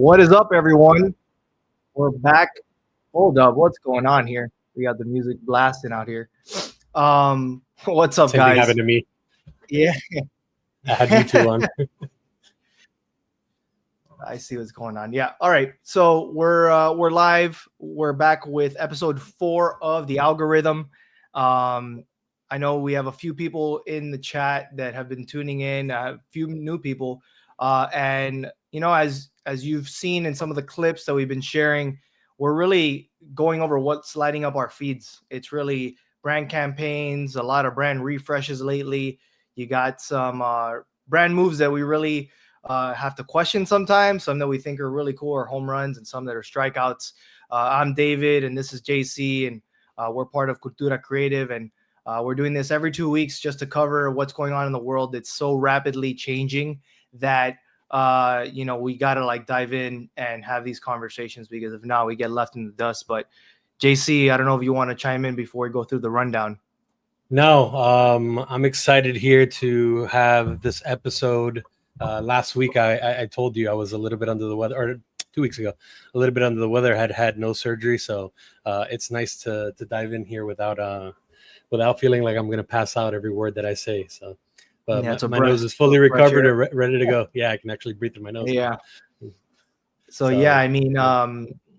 What is up, everyone? We're back. Hold up, what's going on here? We got the music blasting out here. What's up, Same thing guys? happened to me. Yeah, I had YouTube on. I see what's going on. Yeah. All right. So we're live. We're back with episode 4 of the Algorithm. I know we have a few people in the chat that have been tuning in. A few new people, and as you've seen in some of the clips that we've been sharing, we're really going over what's lighting up our feeds. It's really brand campaigns, a lot of brand refreshes lately. You got some brand moves that we really have to question sometimes. Some that we think are really cool are home runs, and some that are strikeouts. I'm David, and this is JC, and we're part of Cultura Creative, and we're doing this every 2 weeks just to cover what's going on in the world. It's so rapidly changing that we gotta like dive in and have these conversations, because if not, we get left in the dust. But JC, I don't know if you want to chime in before we go through the rundown. No, I'm excited here to have this episode. Last week, I told you I was a little bit under the weather, or 2 weeks ago, a little bit under the weather. Had no surgery, so it's nice to dive in here without feeling like I'm going to pass out every word that I say. So, but Yeah, my nose is fully recovered and ready to go. Yeah, I can actually breathe through my nose. Yeah. So yeah, I mean,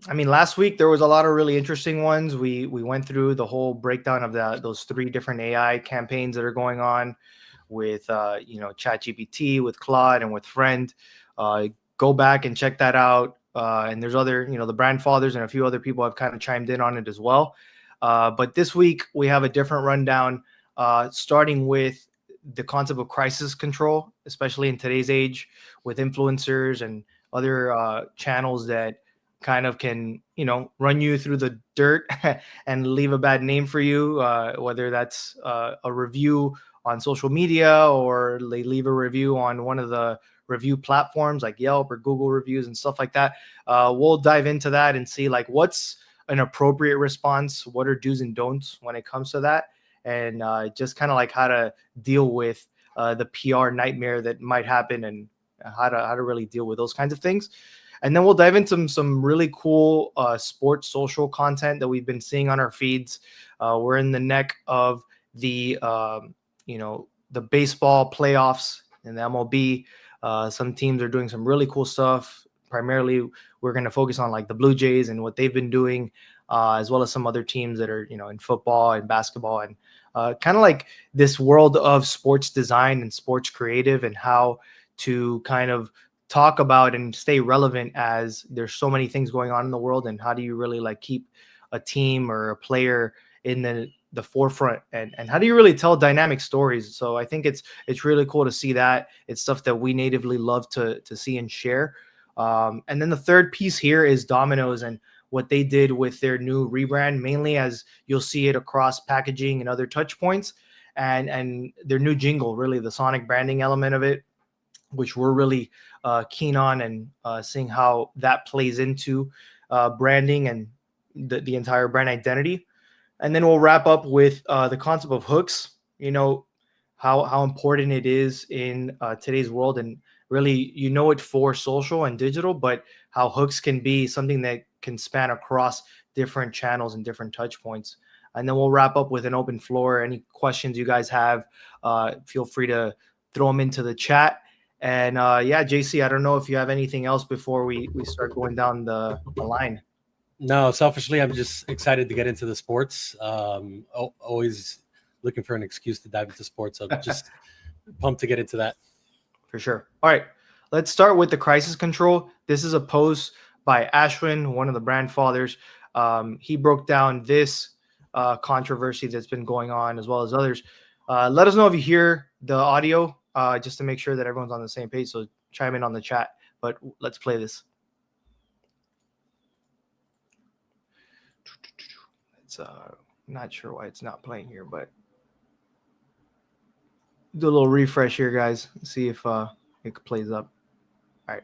last week there was a lot of really interesting ones. We went through the whole breakdown of those 3 different AI campaigns that are going on with ChatGPT, with Claude, and with Friend. Go back and check that out. And there's other, the brand fathers and a few other people have kind of chimed in on it as well. But this week we have a different rundown, starting with the concept of crisis control, especially in today's age with influencers and other channels that kind of can, run you through the dirt and leave a bad name for you, whether that's a review on social media, or they leave a review on one of the review platforms like Yelp or Google reviews and stuff like that. We'll dive into that and see like what's an appropriate response, what are do's and don'ts when it comes to that, and just kind of like how to deal with the PR nightmare that might happen, and how to really deal with those kinds of things. And then we'll dive into some really cool sports social content that we've been seeing on our feeds. We're in the neck of the the baseball playoffs in the MLB. Some teams are doing some really cool stuff. Primarily, we're going to focus on like the Blue Jays and what they've been doing, as well as some other teams that are, in football and basketball, and kind of like this world of sports design and sports creative, and how to kind of talk about and stay relevant as there's so many things going on in the world, and how do you really like keep a team or a player in the forefront, and how do you really tell dynamic stories. So I think it's really cool to see that. It's stuff that we natively love to see and share. And then the third piece here is Domino's and what they did with their new rebrand, mainly as you'll see it across packaging and other touch points, and their new jingle, really the sonic branding element of it, which we're really keen on, and seeing how that plays into branding and the entire brand identity. And then we'll wrap up with the concept of hooks, how important it is in today's world, and really, it for social and digital, but how hooks can be something that can span across different channels and different touch points. And then we'll wrap up with an open floor. Any questions you guys have, feel free to throw them into the chat. And JC, I don't know if you have anything else before we start going down the line. No, selfishly, I'm just excited to get into the sports. Always looking for an excuse to dive into sports. So just pumped to get into that. For sure. All right, let's start with the crisis control. This is a post by Ashwin, one of the brand fathers. He broke down this controversy that's been going on, as well as others. Let us know if you hear the audio, just to make sure that everyone's on the same page. So chime in on the chat, but let's play this. It's not sure why it's not playing here, but do a little refresh here, guys. See if it plays up. All right.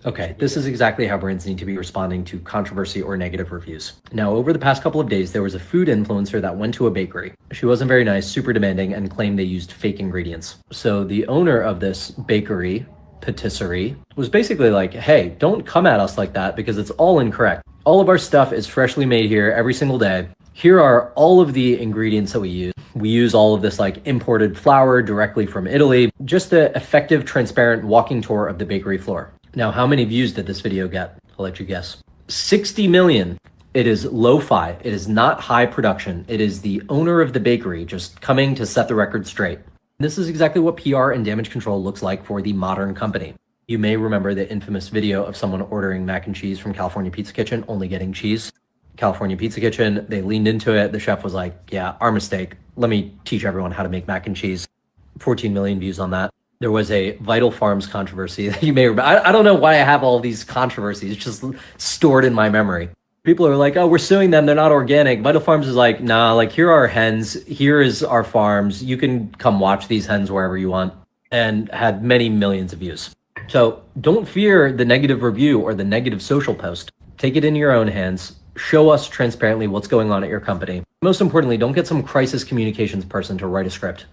Okay, this is exactly how brands need to be responding to controversy or negative reviews. Now, over the past couple of days, there was a food influencer that went to a bakery. She wasn't very nice, super demanding, and claimed they used fake ingredients. So the owner of this bakery patisserie was basically like, hey, don't come at us like that because it's all incorrect. All of our stuff is freshly made here every single day. Here are all of the ingredients that we use. We use all of this like imported flour directly from Italy. Just an effective, transparent walking tour of the bakery floor. Now, how many views did this video get? I'll let you guess. 60 million. It is lo-fi. It is not high production. It is the owner of the bakery just coming to set the record straight. This is exactly what PR and damage control looks like for the modern company. You may remember the infamous video of someone ordering mac and cheese from California Pizza Kitchen, only getting cheese. California Pizza Kitchen, they leaned into it. The chef was like, yeah, our mistake. Let me teach everyone how to make mac and cheese. 14 million views on that. There was a Vital Farms controversy that you may remember. I don't know why I have all these controversies just stored in my memory. People are like, oh, we're suing them. They're not organic. Vital Farms is like, nah, like here are our hens. Here is our farms. You can come watch these hens wherever you want, and had many millions of views. So don't fear the negative review or the negative social post. Take it in your own hands. Show us transparently what's going on at your company. Most importantly, don't get some crisis communications person to write a script.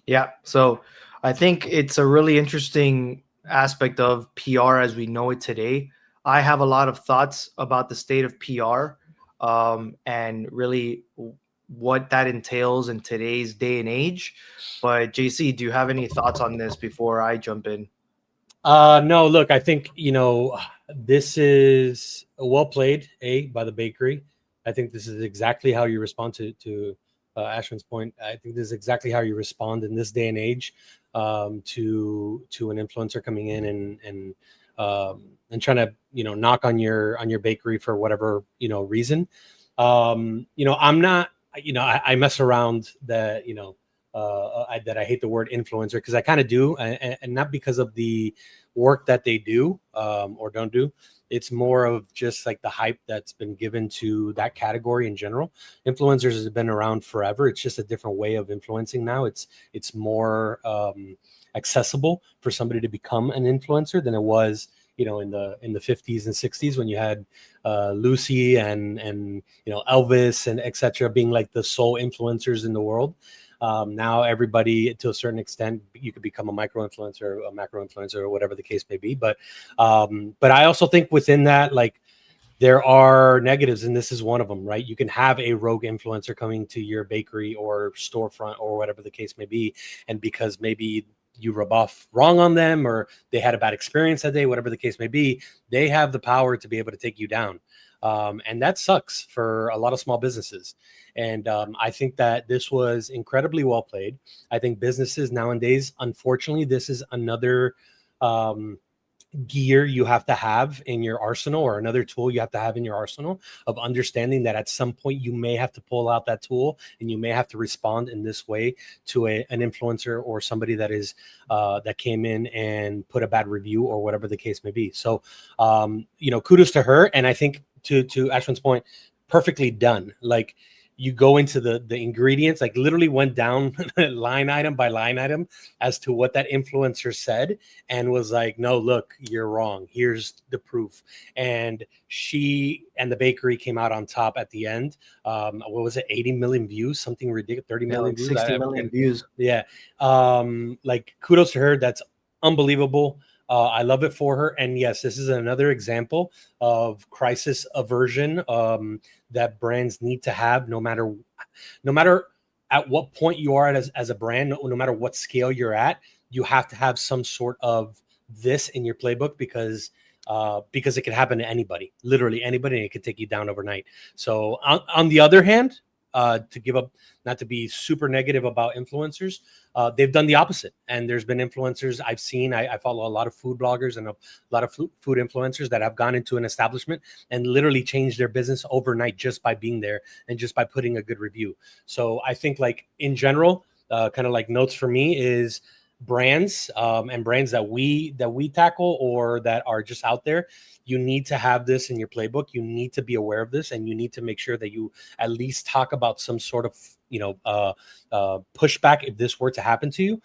Yeah. So I think it's a really interesting aspect of PR as we know it today. I have a lot of thoughts about the state of PR and really what that entails in today's day and age. But JC, do you have any thoughts on this before I jump in? No, look, I think, this is well played, by the bakery. I think this is exactly how you respond to Ashwin's point. I think this is exactly how you respond in this day and age to an influencer coming in and trying to, knock on your bakery for whatever, reason. I'm not, I mess around that, that I hate the word influencer because I kind of do, and not because of the work that they do or don't do. It's more of just like the hype that's been given to that category in general. Influencers has been around forever. It's just a different way of influencing now. It's more accessible for somebody to become an influencer than it was, in the 50s and 60s when you had Lucy and Elvis and etc. being like the sole influencers in the world. Now everybody, to a certain extent, you could become a micro influencer, a macro influencer, or whatever the case may be. But I also think within that, like, there are negatives, and this is one of them, right? You can have a rogue influencer coming to your bakery or storefront or whatever the case may be, and because maybe you rub off wrong on them or they had a bad experience that day, whatever the case may be, they have the power to be able to take you down. And that sucks for a lot of small businesses. And I think that this was incredibly well played. I think businesses nowadays, unfortunately, this is another gear you have to have in your arsenal, or another tool you have to have in your arsenal of understanding that at some point you may have to pull out that tool and you may have to respond in this way to an influencer or somebody that is that came in and put a bad review or whatever the case may be. So kudos to her. And I think to Ashwin's point, perfectly done. Like, you go into the ingredients, like literally went down line item by line item as to what that influencer said and was like, no, look, you're wrong. Here's the proof. And she and the bakery came out on top at the end. What was it? 80 million views, something ridiculous, 30 million views. 60 million views. Yeah. Like, kudos to her. That's unbelievable. I love it for her. And yes, this is another example of crisis aversion that brands need to have, no matter at what point you are at as a brand, no matter what scale you're at, you have to have some sort of this in your playbook because it can happen to anybody, literally anybody, and it could take you down overnight. So on the other hand, to give up, not to be super negative about influencers, they've done the opposite. And there's been influencers I've seen. I follow a lot of food bloggers and a lot of food influencers that have gone into an establishment and literally changed their business overnight just by being there and just by putting a good review. So I think, like, in general, kind of like notes for me is brands and brands that we tackle or that are just out there. You need to have this in your playbook. You need to be aware of this, and you need to make sure that you at least talk about some sort of pushback if this were to happen to you.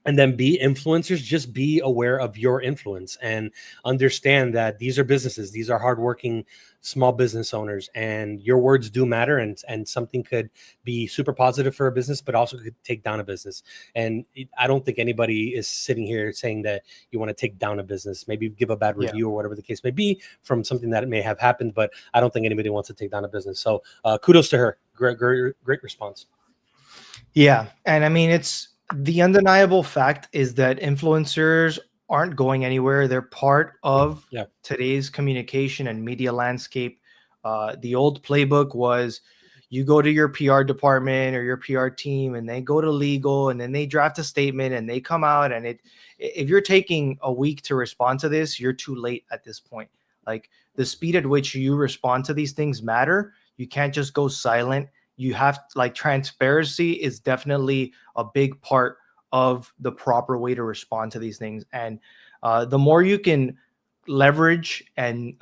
And then be influencers, just be aware of your influence and understand that these are businesses, these are hardworking small business owners, and your words do matter. And something could be super positive for a business, but also could take down a business. And I don't think anybody is sitting here saying that you want to take down a business, maybe give a bad review or whatever the case may be from something that may have happened. But I don't think anybody wants to take down a business. So kudos to her. Great response. Yeah. And I mean, it's the undeniable fact is that influencers aren't going anywhere. They're part of today's communication and media landscape. The old playbook was you go to your PR department or your PR team and they go to legal and then they draft a statement and they come out. And if you're taking a week to respond to this, you're too late at this point. Like the speed at which you respond to these things matter. You can't just go silent. You have like transparency is definitely a big part of the proper way to respond to these things. And the more you can leverage and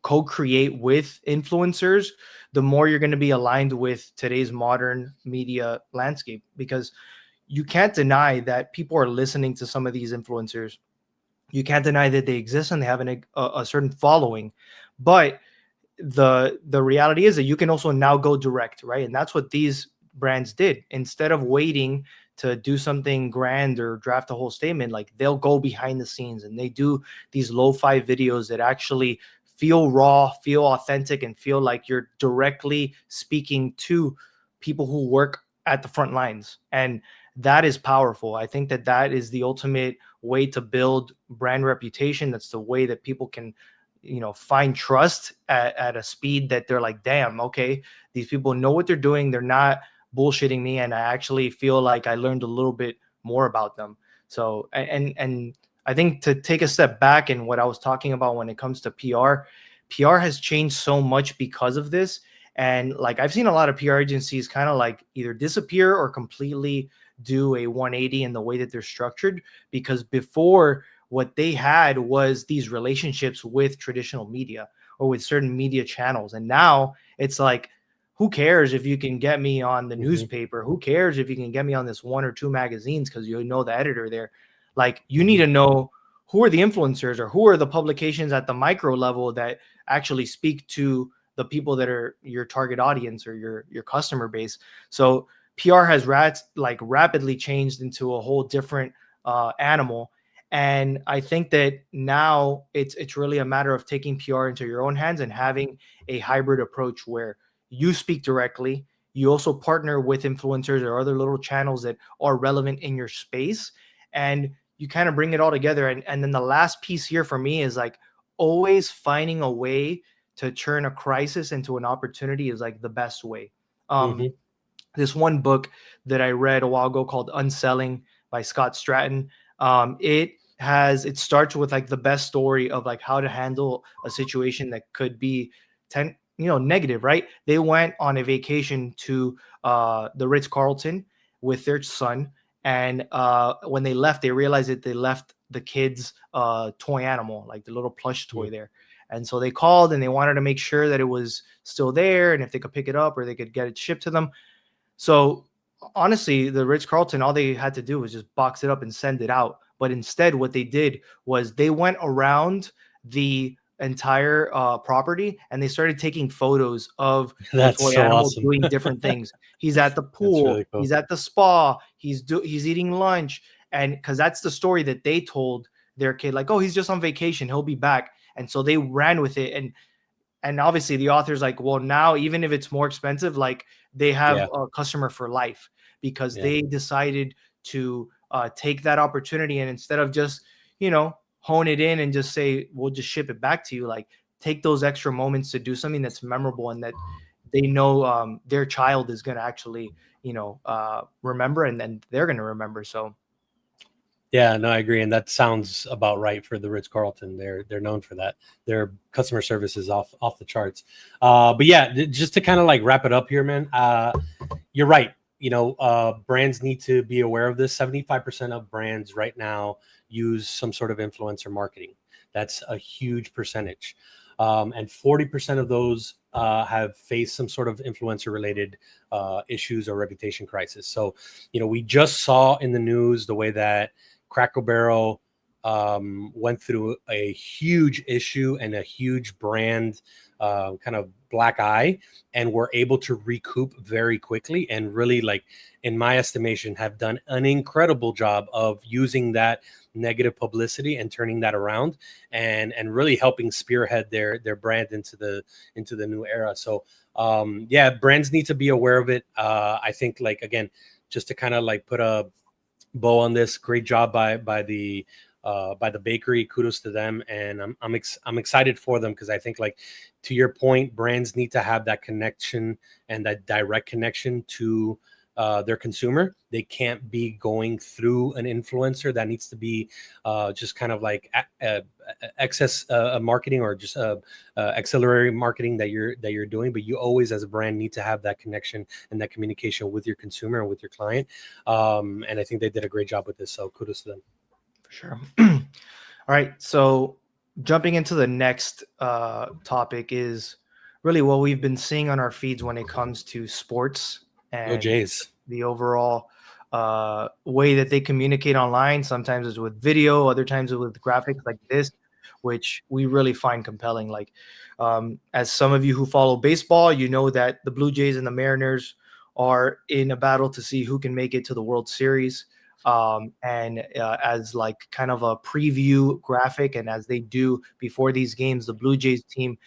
co-create with influencers, the more you're going to be aligned with today's modern media landscape, because you can't deny that people are listening to some of these influencers. You can't deny that they exist and they have a certain following, but the reality is that you can also now go direct, right? And that's what these brands did. Instead of waiting to do something grand or draft a whole statement, like they'll go behind the scenes and they do these lo-fi videos that actually feel raw, feel authentic, and feel like you're directly speaking to people who work at the front lines. And that is powerful. I think that that is the ultimate way to build brand reputation. That's the way that people can find trust at a speed that they're like, damn, okay, these people know what they're doing. They're not bullshitting me. And I actually feel like I learned a little bit more about them. So, and I think to take a step back and what I was talking about when it comes to PR has changed so much because of this. And like, I've seen a lot of PR agencies kind of like either disappear or completely do a 180 in the way that they're structured, because before what they had was these relationships with traditional media or with certain media channels. And now it's like, who cares if you can get me on the newspaper? Who cares if you can get me on this one or two magazines because you know the editor there? Like, you need to know who are the influencers or who are the publications at the micro level that actually speak to the people that are your target audience or your customer base. So PR has rapidly changed into a whole different animal. And I think that now it's really a matter of taking PR into your own hands and having a hybrid approach where you speak directly. You also partner with influencers or other little channels that are relevant in your space, and you kind of bring it all together. And then the last piece here for me is like always finding a way to turn a crisis into an opportunity is like the best way. This one book that I read a while ago called Unselling by Scott Stratton. It starts with like the best story of like how to handle a situation that could be negative, right? They went on a vacation to the Ritz-Carlton with their son. And when they left, they realized that they left the kids' toy animal, like the little plush toy there. And so they called and they wanted to make sure that it was still there and if they could pick it up or they could get it shipped to them. So honestly, the Ritz-Carlton, all they had to do was just box it up and send it out. But instead, what they did was they went around the entire property and they started taking photos of the toy animal doing different things. He's at the pool, really cool. He's at the spa, he's eating lunch. And because that's the story that they told their kid, like, oh, he's just on vacation, he'll be back. And so they ran with it. And obviously the author's like, well, now even if it's more expensive, like they have a customer for life because they decided to take that opportunity. And instead of just, hone it in and just say, we'll just ship it back to you, like take those extra moments to do something that's memorable and that they know their child is going to actually, remember, and then they're going to remember. So. Yeah, no, I agree. And that sounds about right for the Ritz-Carlton. They're known for that. Their customer service is off the charts. But yeah, just to kind of like wrap it up here, man, you're right. Brands need to be aware of this. 75% of brands right now use some sort of influencer marketing. That's a huge percentage. and 40% of those have faced some sort of influencer related issues or reputation crisis. So, we just saw in the news the way that Cracker Barrel went through a huge issue and a huge brand kind of black eye, and were able to recoup very quickly, and really, like, in my estimation, have done an incredible job of using that negative publicity and turning that around, and really helping spearhead their brand into the new era. So brands need to be aware of it. I think, like, again, just to kind of like put a bow on this, great job by the bakery. Kudos to them, and I'm excited for them, because I think, like, to your point, brands need to have that connection and that direct connection to their consumer. They can't be going through an influencer. That needs to be just kind of like excess marketing, or just auxiliary marketing that you're doing. But you always, as a brand, need to have that connection and that communication with your consumer and with your client. And I think they did a great job with this. So kudos to them. For sure. All right. So jumping into the next topic is really what we've been seeing on our feeds when it comes to sports and Jays. The overall way that they communicate online. Sometimes it's with video, other times it's with graphics like this, which we really find compelling. Like, as some of you who follow baseball, you know that the Blue Jays and the Mariners are in a battle to see who can make it to the World Series. As like kind of a preview graphic, and as they do before these games, the Blue Jays team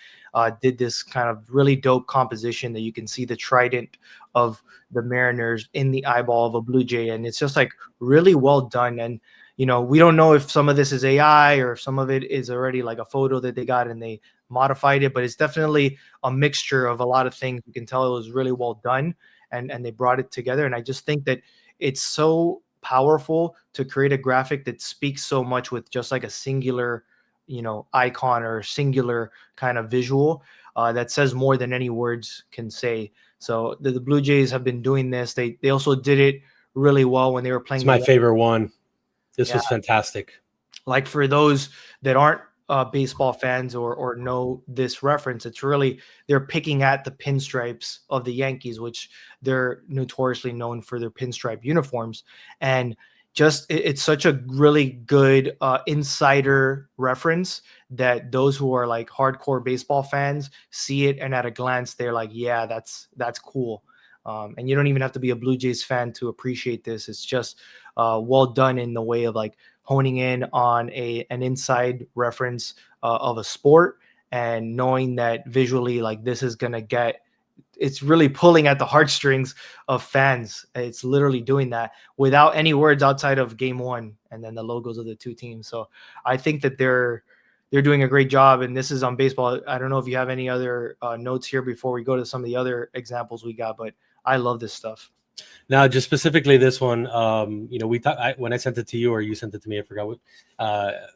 did this kind of really dope composition that you can see the trident of the Mariners in the eyeball of a Blue Jay, and it's just like really well done. And we don't know if some of this is AI or if some of it is already like a photo that they got and they modified it, but it's definitely a mixture of a lot of things. You can tell it was really well done, and they brought it together. And I just think that it's so powerful to create a graphic that speaks so much with just like a singular icon or singular kind of visual that says more than any words can say. So the Blue Jays have been doing this. They also did it really well when they were playing. It's my favorite one. This was fantastic. Like, for those that aren't baseball fans or know this reference, it's really, they're picking at the pinstripes of the Yankees, which they're notoriously known for their pinstripe uniforms. And just it's such a really good insider reference that those who are like hardcore baseball fans see it, and at a glance they're like, yeah, that's cool. And you don't even have to be a Blue Jays fan to appreciate this. It's just well done in the way of like honing in on an inside reference of a sport, and knowing that visually, like, this is going to get, it's really pulling at the heartstrings of fans. It's literally doing that without any words outside of game one and then the logos of the two teams. So I think that they're doing a great job, and this is on baseball. I don't know if you have any other notes here before we go to some of the other examples we got, but I love this stuff. Now, just specifically this one, we thought, when I sent it to you or you sent it to me, I forgot what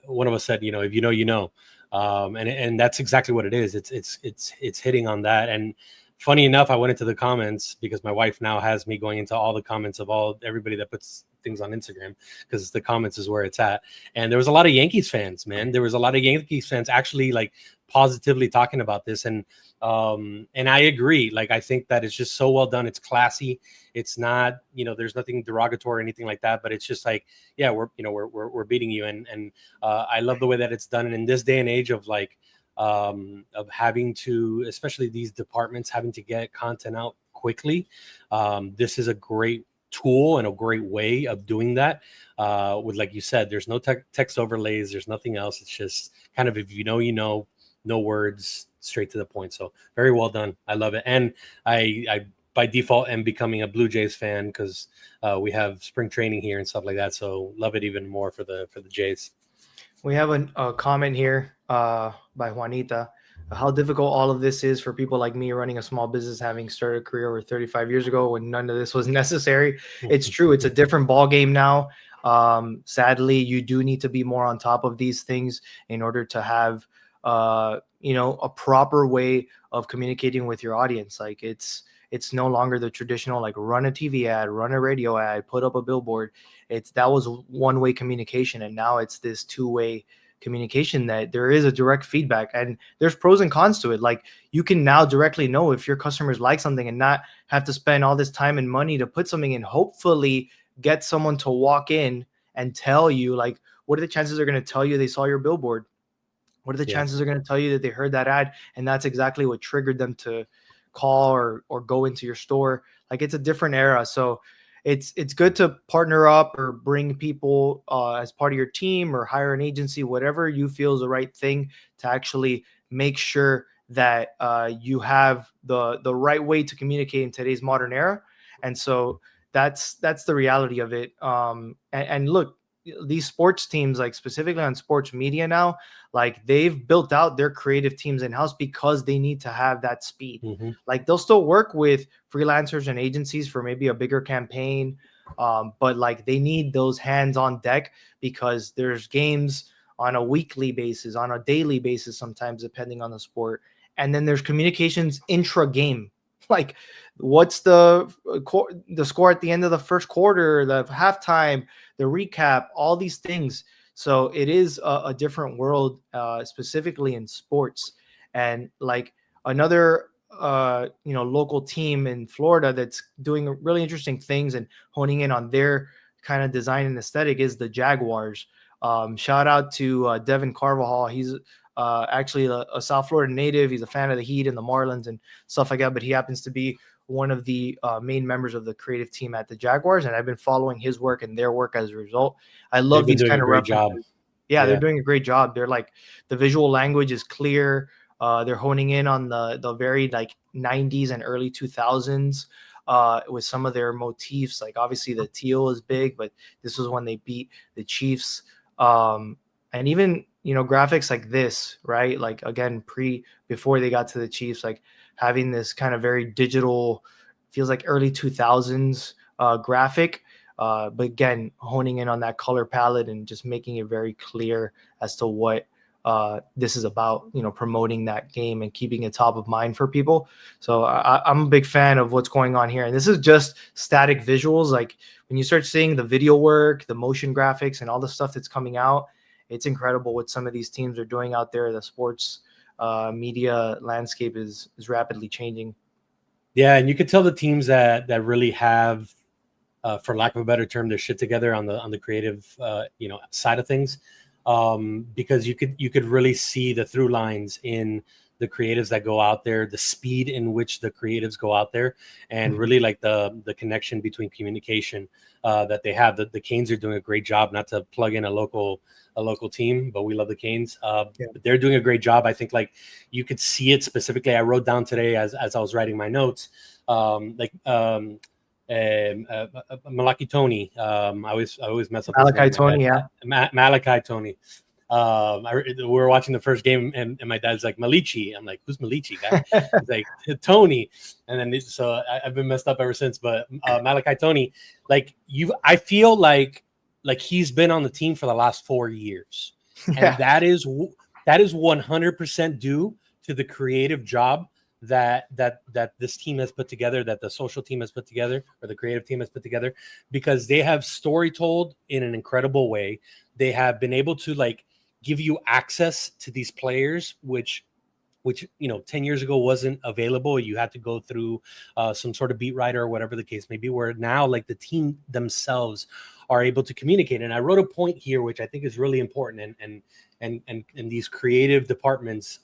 one of us said. If you know, and that's exactly what it is. It's hitting on that. And funny enough, I went into the comments because my wife now has me going into all the comments of everybody that puts things on Instagram, because the comments is where it's at. And there was a lot of Yankees fans, man. There was a lot of Yankees fans actually like positively talking about this. And I agree. Like, I think that it's just so well done. It's classy. It's not, there's nothing derogatory or anything like that, but it's just like, yeah, we're beating you. And I love the way that it's done. And in this day and age of like, of having to, especially these departments having to get content out quickly, this is a great tool and a great way of doing that. With, like you said, there's no text overlays, there's nothing else. It's just kind of, if no words, straight to the point. So very well done. I love it. And I by default am becoming a Blue Jays fan, because we have spring training here and stuff like that. So love it even more for the Jays. We have a comment here by Juanita. How difficult all of this is for people like me running a small business, having started a career over 35 years ago when none of this was necessary. It's true. It's a different ball game now. Sadly, you do need to be more on top of these things in order to have, a proper way of communicating with your audience. Like, it's no longer the traditional, like, run a TV ad, run a radio ad, put up a billboard. That was one-way communication. And now it's this two-way communication, that there is a direct feedback, and there's pros and cons to it. Like, you can now directly know if your customers like something and not have to spend all this time and money to put something in. Hopefully get someone to walk in and tell you, like, what are the chances they're going to tell you they saw your billboard? What are the chances they're going to tell you that they heard that ad and that's exactly what triggered them to call or go into your store? Like, it's a different era. So it's good to partner up or bring people as part of your team, or hire an agency, whatever you feel is the right thing, to actually make sure that you have the right way to communicate in today's modern era. And so that's the reality of it. And look, these sports teams, like specifically on sports media now, like, they've built out their creative teams in-house because they need to have that speed. Like, they'll still work with freelancers and agencies for maybe a bigger campaign, but like, they need those hands on deck, because there's games on a weekly basis, on a daily basis, sometimes depending on the sport. And then there's communications intra game. Like, what's the score at the end of the first quarter, the halftime, the recap, all these things. So it is a different world, specifically in sports. And like, another local team in Florida that's doing really interesting things and honing in on their kind of design and aesthetic is the Jaguars. Shout out to Devin Carvajal. He's actually a South Florida native. He's a fan of the Heat and the Marlins and stuff like that, but he happens to be one of the main members of the creative team at the Jaguars, and I've been following his work and their work as a result. I love these kind of references. Yeah, they're doing a great job. They're like, the visual language is clear. They're honing in on the very like 90s and early 2000s with some of their motifs. Like, obviously the teal is big, but this was when they beat the Chiefs. And even, graphics like this, right? Like, again, before they got to the Chiefs, like, having this kind of very digital, feels like early 2000s graphic, but again, honing in on that color palette and just making it very clear as to what this is about, promoting that game and keeping it top of mind for people. So I'm a big fan of what's going on here. And this is just static visuals. Like, when you start seeing the video work, the motion graphics, and all the stuff that's coming out, it's incredible what some of these teams are doing out there. The sports media landscape is rapidly changing. Yeah, and you could tell the teams that really have, for lack of a better term, their shit together on the creative side of things, because you could really see the through lines in the creatives that go out there, the speed in which the creatives go out there, and really like the connection between communication that they have. The Canes are doing a great job. Not to plug in a local team, but we love the Canes. But they're doing a great job. I think like you could see it specifically. I wrote down today as I was writing my notes, Malaki Tony. I always mess up. Malachi Tony, Malachi Tony. We were watching the first game, and my dad's like, Malichi. I'm like, who's Malichi, guy? He's like, Tony. And then so I've been messed up ever since. But Malachi Tony, like I feel like he's been on the team for the last 4 years, and that is 100% due to the creative job that this team has put together, that the social team has put together, or the creative team has put together, because they have story told in an incredible way. They have been able to like give you access to these players, which 10 years ago wasn't available. You had to go through some sort of beat writer or whatever the case may be, where now like the team themselves are able to communicate. And I wrote a point here, which I think is really important. And these creative departments,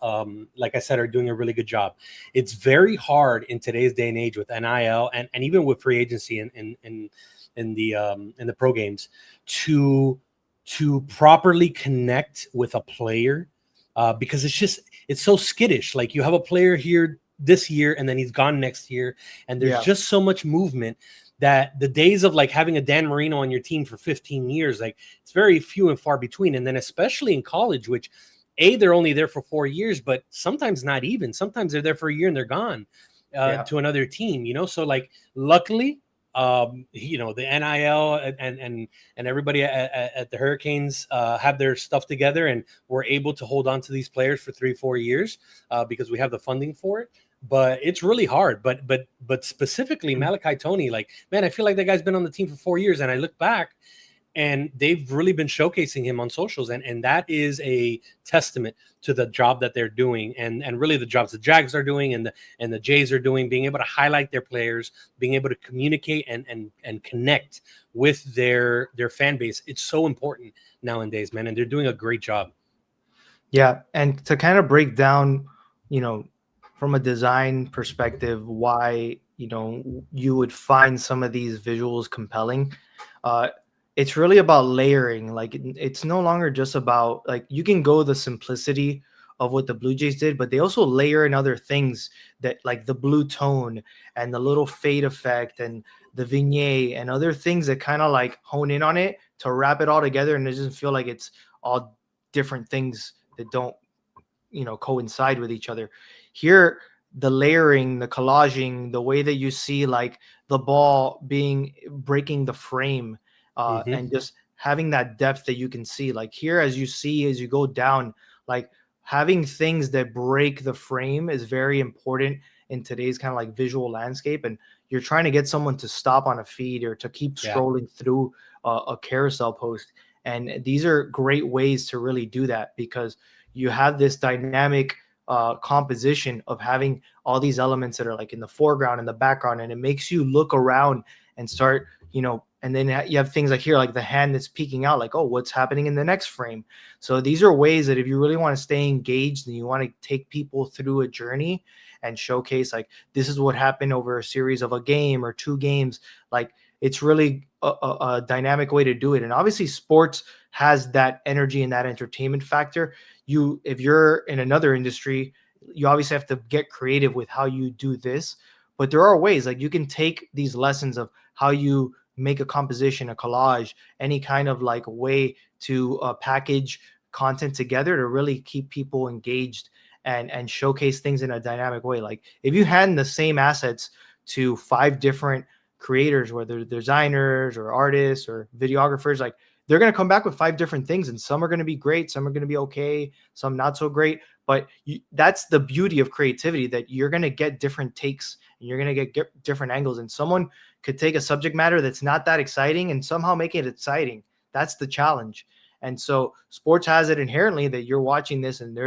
like I said, are doing a really good job. It's very hard in today's day and age with NIL and even with free agency in the pro games to properly connect with a player, because it's so skittish. Like, you have a player here this year and then he's gone next year, and there's just so much movement that the days of like having a Dan Marino on your team for 15 years, like it's very few and far between. And then especially in college, which they're only there for 4 years, but sometimes not even. Sometimes they're there for a year and they're gone to another team, So like, luckily, the NIL and everybody at the Hurricanes have their stuff together, and we're able to hold on to these players for 3-4 years because we have the funding for it. But it's really hard. But specifically Malachi Tony, like, man, I feel like that guy's been on the team for 4 years, and I look back and they've really been showcasing him on socials, and that is a testament to the job that they're doing, and really the jobs the Jags are doing and the Jays are doing, being able to highlight their players, being able to communicate and connect with their fan base. It's so important nowadays, man, and they're doing a great job. Yeah, and to kind of break down, from a design perspective, why you would find some of these visuals compelling. Uh, it's really about layering. Like it's no longer just about, like, you can go the simplicity of what the Blue Jays did, but they also layer in other things, that like the blue tone and the little fade effect and the vignette and other things that kind of like hone in on it to wrap it all together, and it doesn't feel like it's all different things that don't coincide with each other. Here, the layering, the collaging, the way that you see like the ball breaking the frame, and just having that depth that you can see, like here, as you go down, like having things that break the frame is very important in today's kind of like visual landscape. And you're trying to get someone to stop on a feed or to keep scrolling through a carousel post. And these are great ways to really do that, because you have this dynamic composition of having all these elements that are like in the foreground and the background, and it makes you look around and start, and then you have things like here, like the hand that's peeking out, like, oh, what's happening in the next frame? So these are ways that if you really want to stay engaged and you want to take people through a journey and showcase, like, this is what happened over a series of a game or two games, like, it's really a dynamic way to do it. And obviously sports has that energy and that entertainment factor. If you're in another industry, you obviously have to get creative with how you do this, but there are ways, like, you can take these lessons of how you make a composition, a collage, any kind of like way to package content together to really keep people engaged and showcase things in a dynamic way. Like if you hand the same assets to 5 different creators, whether they're designers or artists or videographers, like they're going to come back with 5 different things, and some are going to be great, some are going to be okay, some not so great. But that's the beauty of creativity, that you're going to get different takes and you're going to get different angles. And someone could take a subject matter that's not that exciting and somehow make it exciting. That's the challenge. And so sports has it inherently that you're watching this and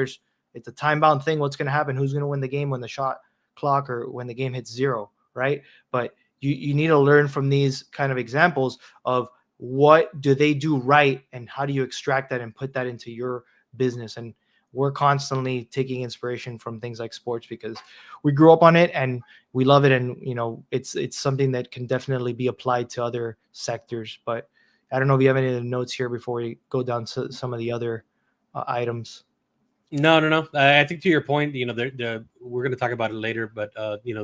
it's a time bound thing. What's going to happen? Who's going to win the game when the shot clock or when the game hits 0, right? But you need to learn from these kind of examples of what do they do right and how do you extract that and put that into your business. And we're constantly taking inspiration from things like sports because we grew up on it and we love it. And, it's something that can definitely be applied to other sectors. But I don't know if you have any other notes here before we go down to some of the other items. No. I think to your point, we're going to talk about it later, but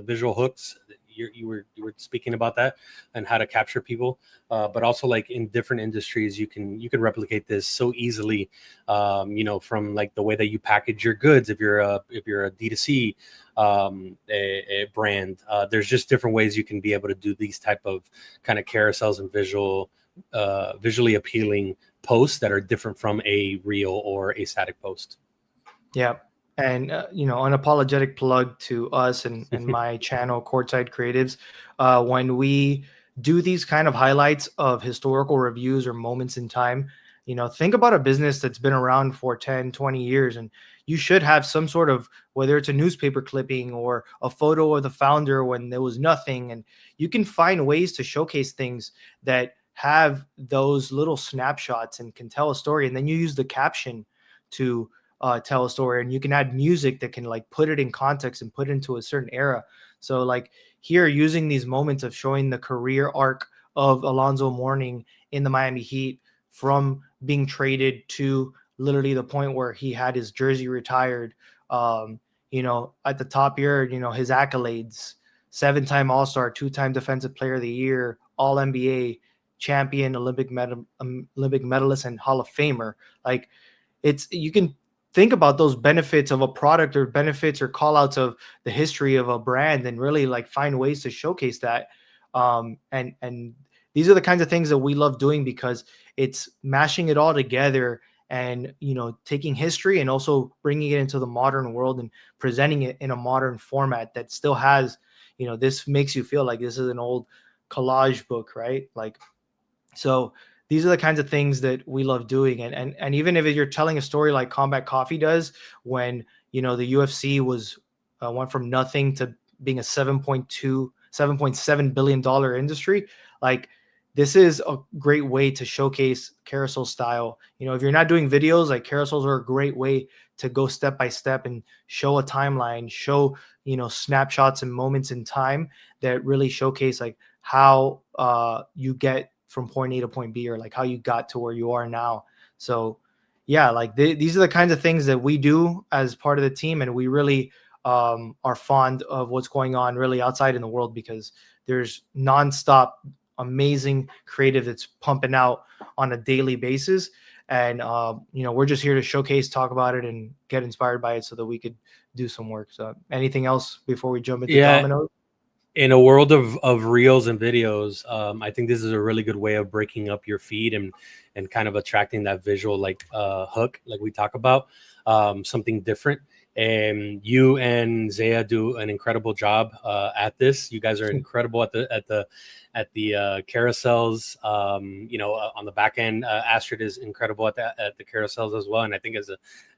visual hooks. You were speaking about that and how to capture people, but also like in different industries, you can replicate this so easily. From like the way that you package your goods. If you're a D2C a brand, there's just different ways you can be able to do these type of kind of carousels and visually appealing posts that are different from a reel or a static post. Yeah. And, unapologetic plug to us and my channel, Courtside Creatives. When we do these kind of highlights of historical reviews or moments in time, think about a business that's been around for 10, 20 years, and you should have some sort of, whether it's a newspaper clipping or a photo of the founder when there was nothing. And you can find ways to showcase things that have those little snapshots and can tell a story. And then you use the caption to tell a story, and you can add music that can like put it in context and put it into a certain era. So like here, using these moments of showing the career arc of Alonzo Mourning in the Miami Heat, from being traded to literally the point where he had his jersey retired, at the top here, his accolades: 7-time All-Star, 2-time Defensive Player of the Year, All NBA champion, Olympic medalist, and Hall of Famer. Like you can think about those benefits of a product or benefits or call outs of the history of a brand and really like find ways to showcase that. And these are the kinds of things that we love doing because it's mashing it all together and, taking history and also bringing it into the modern world and presenting it in a modern format that still has, this makes you feel like this is an old collage book, right? Like, so these are the kinds of things that we love doing. And even if you're telling a story like Combat Coffee does, when, you know, the UFC was went from nothing to being a $7.7 billion industry, like this is a great way to showcase carousel style. You know, if you're not doing videos, like carousels are a great way to go step by step and show a timeline, show, you know, snapshots and moments in time that really showcase like how you get from point A to point B, or like how you got to where you are now. So yeah, like these are the kinds of things that we do as part of the team, and we really are fond of what's going on really outside in the world, because there's nonstop amazing creative that's pumping out on a daily basis. And you know, we're just here to showcase, talk about it, and get inspired by it so that we could do some work. So anything else before we jump into Domino? In a world of reels and videos, I think this is a really good way of breaking up your feed and kind of attracting that visual like hook, like we talk about, something different. And you and Zaya do an incredible job at this. You guys are incredible at the carousels. You know, on the back end, Astrid is incredible at the carousels as well. And I think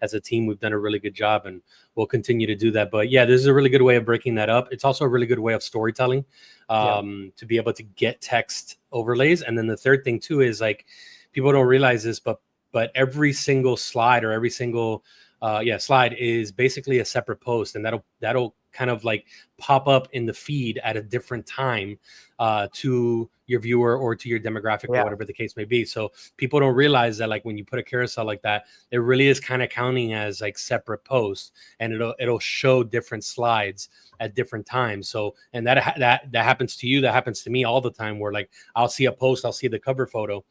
as a team, we've done a really good job, and we'll continue to do that. But yeah, this is a really good way of breaking that up. It's also a really good way of storytelling, to be able to get text overlays. And then the third thing too is, like, people don't realize this, but every single slide or every single slide is basically a separate post, and that'll kind of like pop up in the feed at a different time to your viewer or to your demographic or whatever the case may be. So people don't realize that, like, when you put a carousel like that, it really is kind of counting as like separate posts, and it'll show different slides at different times. So, and that happens to you, that happens to me all the time, where like I'll see a post, I'll see the cover photo,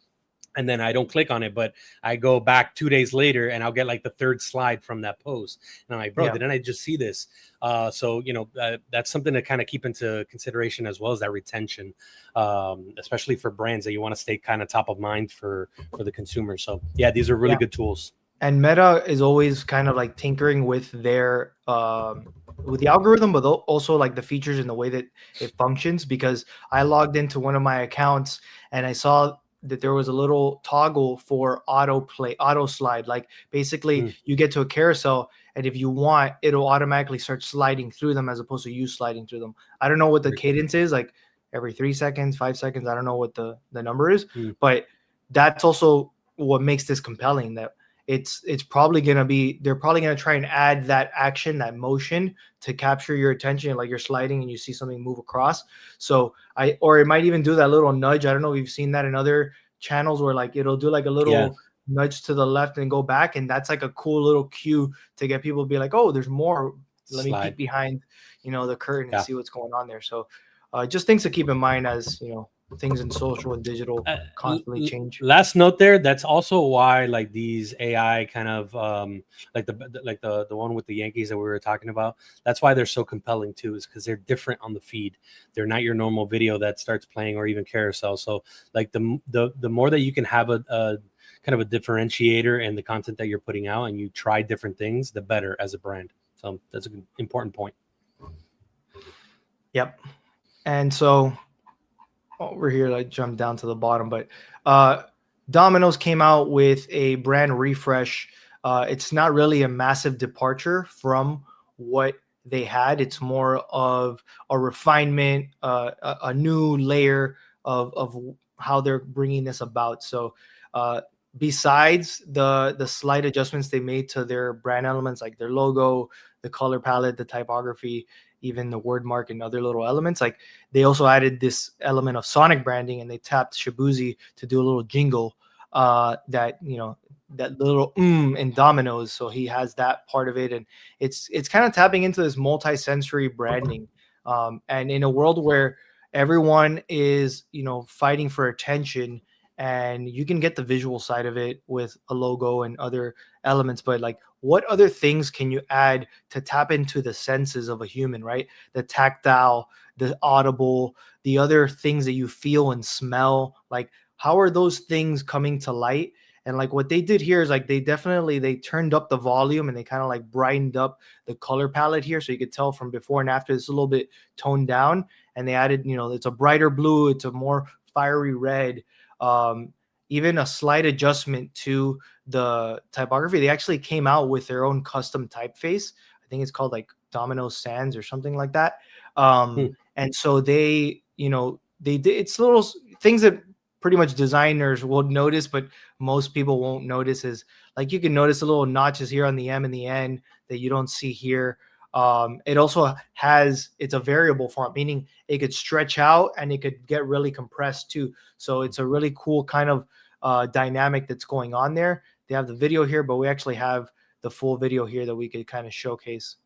and then I don't click on it, but I go back 2 days later and I'll get like the third slide from that post. And I'm like, bro, didn't I just see this? So, you know, that's something to kind of keep into consideration, as well as that retention, especially for brands that you want to stay kind of top of mind for the consumer. So yeah, these are really good tools. And Meta is always kind of like tinkering with their with the algorithm, but also like the features and the way that it functions. Because I logged into one of my accounts and I saw that there was a little toggle for auto slide. Like basically you get to a carousel, and if you want, it'll automatically start sliding through them as opposed to you sliding through them. I don't know what the cadence is, like every 3 seconds, 5 seconds. I don't know what the number is, but that's also what makes this compelling, that it's probably going to be, they're probably going to try and add that action, that motion to capture your attention. Like you're sliding and you see something move across. So or it might even do that little nudge. I don't know if you've seen that in other channels, where like it'll do like a little nudge to the left and go back. And that's like a cool little cue to get people to be like, oh, there's more. Let me peek behind, you know, the curtain and see what's going on there. So just things to keep in mind as, you know, things in social and digital constantly change. Last note there, that's also why like these AI kind of like the one with the Yankees that we were talking about, that's why they're so compelling too, is because they're different on the feed. They're not your normal video that starts playing or even carousel. So like the more that you can have a kind of a differentiator in the content that you're putting out, and you try different things, the better as a brand. So that's an important point. Yep. And so over here, I jumped down to the bottom, but Domino's came out with a brand refresh. It's not really a massive departure from what they had. It's more of a refinement, a new layer of how they're bringing this about. So besides the slight adjustments they made to their brand elements, like their logo, the color palette, the typography, even the word mark and other little elements, like they also added this element of sonic branding, and they tapped Shabuzi to do a little jingle that, you know, that little in Domino's. So he has that part of it, and it's kind of tapping into this multi-sensory branding. And in a world where everyone is, you know, fighting for attention, and you can get the visual side of it with a logo and other elements, but like what other things can you add to tap into the senses of a human, right? The tactile, the audible, the other things that you feel and smell, like how are those things coming to light? And like what they did here is like they turned up the volume, and they kind of like brightened up the color palette here, so you could tell from before and after it's a little bit toned down. And they added, you know, it's a brighter blue, it's a more fiery red. even a slight adjustment to the typography. They actually came out with their own custom typeface. I think it's called like Domino Sans or something like that. And so they, they did, it's little things that pretty much designers will notice, but most people won't notice. Is like, you can notice the little notches here on the M and the N that you don't see here. It also it's a variable font, meaning it could stretch out and it could get really compressed too. So it's a really cool kind of dynamic that's going on there. They have the video here, but we actually have the full video here that we could kind of showcase.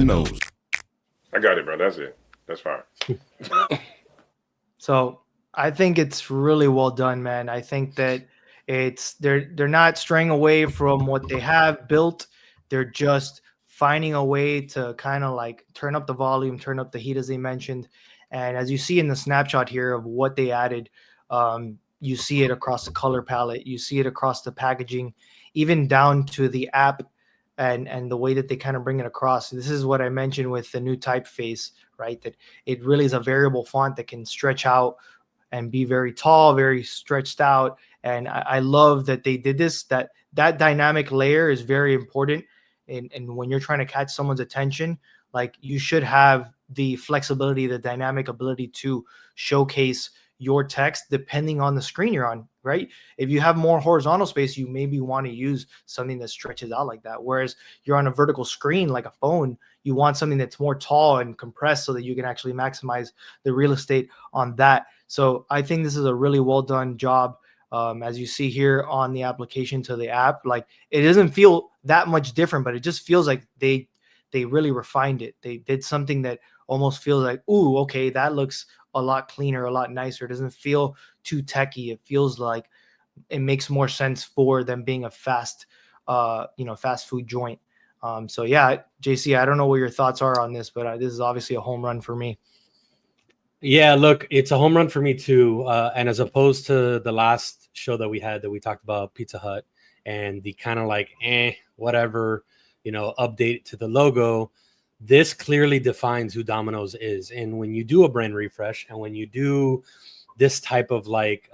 Domino's. I got it, bro. That's it. That's fine. So I think it's really well done, man. I think that they're not straying away from what they have built. They're just finding a way to kind of like turn up the volume, turn up the heat, as they mentioned. And as you see in the snapshot here of what they added, you see it across the color palette, you see it across the packaging, even down to the app and the way that they kind of bring it across. This is what I mentioned with the new typeface, right? That it really is a variable font that can stretch out and be very tall, very stretched out. And I love that they did this. That dynamic layer is very important. And when you're trying to catch someone's attention, like, you should have the flexibility, the dynamic ability to showcase your text depending on the screen you're on, right? If you have more horizontal space, you maybe want to use something that stretches out like that. Whereas you're on a vertical screen like a phone, you want something that's more tall and compressed so that you can actually maximize the real estate on that. So I think this is a really well done job. As you see here on the application to the app, like, it doesn't feel that much different, but it just feels like they really refined it. They did something that almost feels like, ooh, okay, that looks a lot cleaner, a lot nicer. It doesn't feel too techy. It feels like it makes more sense for them being a fast food joint. So yeah, JC, I don't know what your thoughts are on this, but this is obviously a home run for me. Yeah, look, it's a home run for me too. And as opposed to the last show that we had, that we talked about Pizza Hut and the kind of like, whatever, update to the logo, this clearly defines who Domino's is. And when you do a brand refresh and when you do this type of like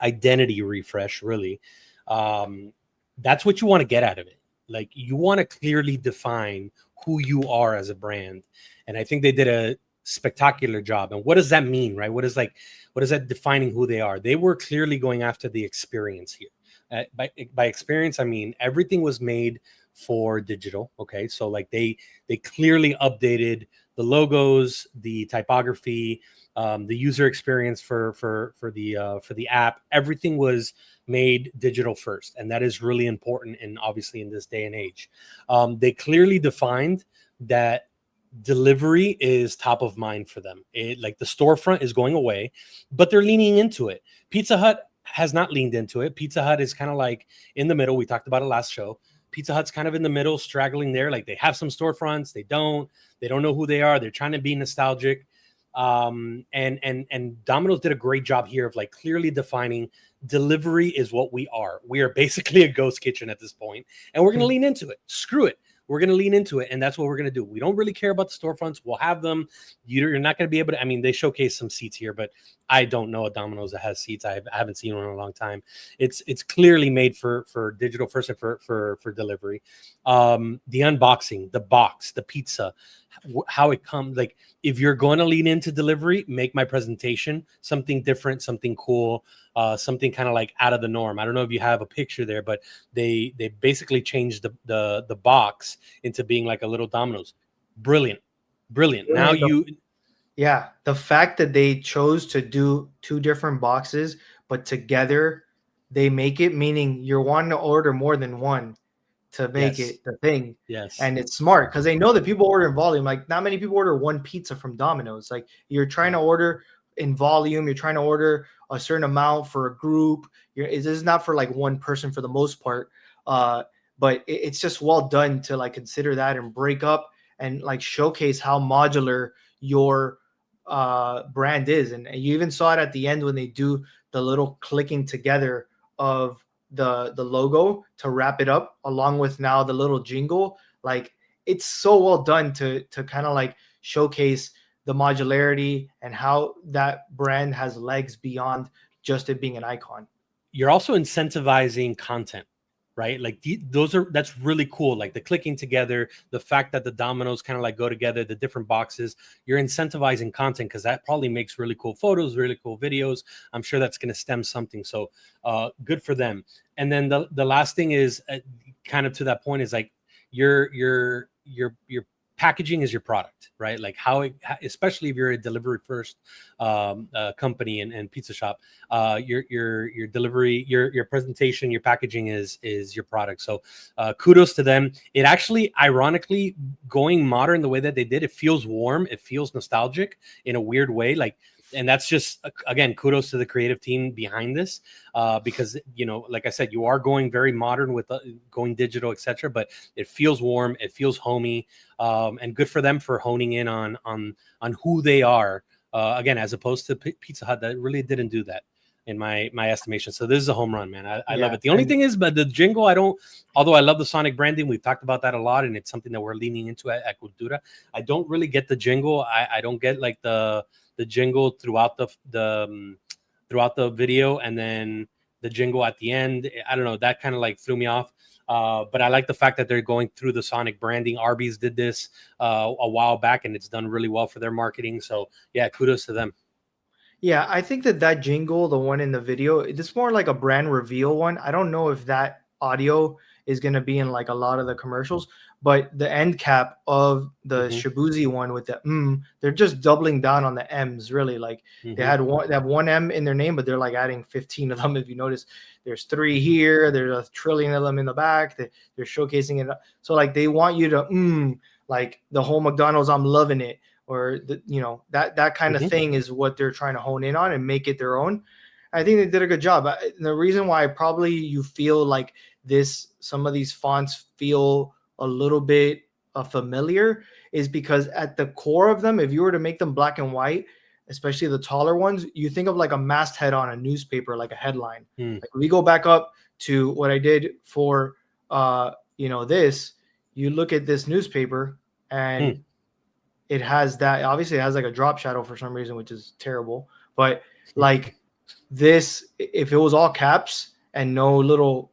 identity refresh, really, that's what you want to get out of it. Like, you want to clearly define who you are as a brand. And I think they did a spectacular job. And what does that mean, right? What is that defining who they are? They were clearly going after the experience here. By experience, I mean everything was made for digital. Okay, so like they clearly updated the logos, the typography, the user experience for the app. Everything was made digital first, and that is really important. And obviously in this day and age, they clearly defined that delivery is top of mind for them. Like, the storefront is going away, but they're leaning into it. Pizza Hut has not leaned into it. Pizza Hut is kind of like in the middle. We talked about it last show. Pizza Hut's kind of in the middle, straggling there. Like, they have some storefronts, they don't know who they are. They're trying to be nostalgic. And Domino's did a great job here of like clearly defining delivery is what we are. We are basically a ghost kitchen at this point, and we're going to lean into it. Screw it. We're going to lean into it, and that's what we're going to do. We don't really care about the storefronts. We'll have them. You're not going to be able to. I mean, they showcase some seats here, but I don't know a Domino's that has seats. I haven't seen one in a long time. It's clearly made for digital first and for delivery. The unboxing, the box, the pizza how it comes. Like, if you're going to lean into delivery, make my presentation something different, something cool, something kind of like out of the norm. I don't know if you have a picture there, but they basically changed the box into being like a little Domino's. Brilliant. Now yeah, the fact that they chose to do two different boxes, but together they make it, meaning you're wanting to order more than one to make Yes. it the thing. Yes. And it's smart because they know that people order in volume. Like, not many people order one pizza from Domino's. Like, you're trying to order in volume, you're trying to order a certain amount for a group. This is not for like one person for the most part. But it's just well done to like consider that and break up and like showcase how modular your brand is. And you even saw it at the end when they do the little clicking together of the logo to wrap it up, along with now the little jingle. Like, it's so well done to kind of like showcase the modularity and how that brand has legs beyond just it being an icon. You're also incentivizing content, right? Like, that's really cool. Like the clicking together, the fact that the dominoes kind of like go together, the different boxes, you're incentivizing content, because that probably makes really cool photos, really cool videos. I'm sure that's going to stem something. So good for them. And then the last thing is kind of to that point is like your packaging is your product, right? Like especially if you're a delivery first company and pizza shop, your delivery, your presentation, your packaging is your product. So kudos to them. It actually, ironically, going modern the way that they did, it feels warm, it feels nostalgic in a weird way. Like, and that's just, again, kudos to the creative team behind this, because, you know, like I said, you are going very modern with going digital, etc. But it feels warm, it feels homey, and good for them for honing in on who they are. Again, as opposed to Pizza Hut, that really didn't do that in my estimation. So this is a home run, man. I love it. The only thing is, but the jingle, although I love the Sonic branding, we've talked about that a lot, and it's something that we're leaning into at Cultura. I don't really get the jingle. I don't get like the jingle throughout the video, and then the jingle at the end. I don't know, that kind of like threw me off. But I like the fact that they're going through the Sonic branding. Arby's did this a while back, and it's done really well for their marketing. So yeah, kudos to them. Yeah, I think that jingle, the one in the video, it's more like a brand reveal one. I don't know if that audio is going to be in like a lot of the commercials, but the end cap of the Shibuzi one with the they're just doubling down on the M's, really. Like they have one M in their name, but they're like adding 15 of them. If you notice, there's 3 here, there's a trillion of them in the back. They're showcasing it. So like they want you to like the whole McDonald's, I'm loving it, or that kind of thing is what they're trying to hone in on and make it their own. I think they did a good job. The reason why probably you feel like some of these fonts feel a little bit familiar is because at the core of them, if you were to make them black and white, especially the taller ones, you think of like a masthead on a newspaper, like a headline. Like we go back up to what I did for this, you look at this newspaper and it has that, obviously it has like a drop shadow for some reason, which is terrible. But like this, if it was all caps and no little,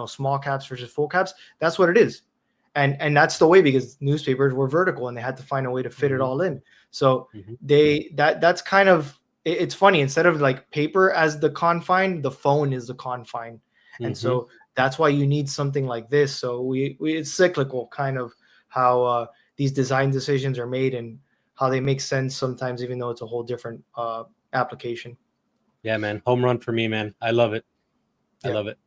small caps versus full caps, that's what it is. And that's the way, because newspapers were vertical and they had to find a way to fit it all in. So that's kind of, it's funny, instead of like paper as the confine, the phone is the confine. And so that's why you need something like this. So it's cyclical, kind of how these design decisions are made and how they make sense sometimes, even though it's a whole different application. Yeah, man. Home run for me, man. I love it. I love it.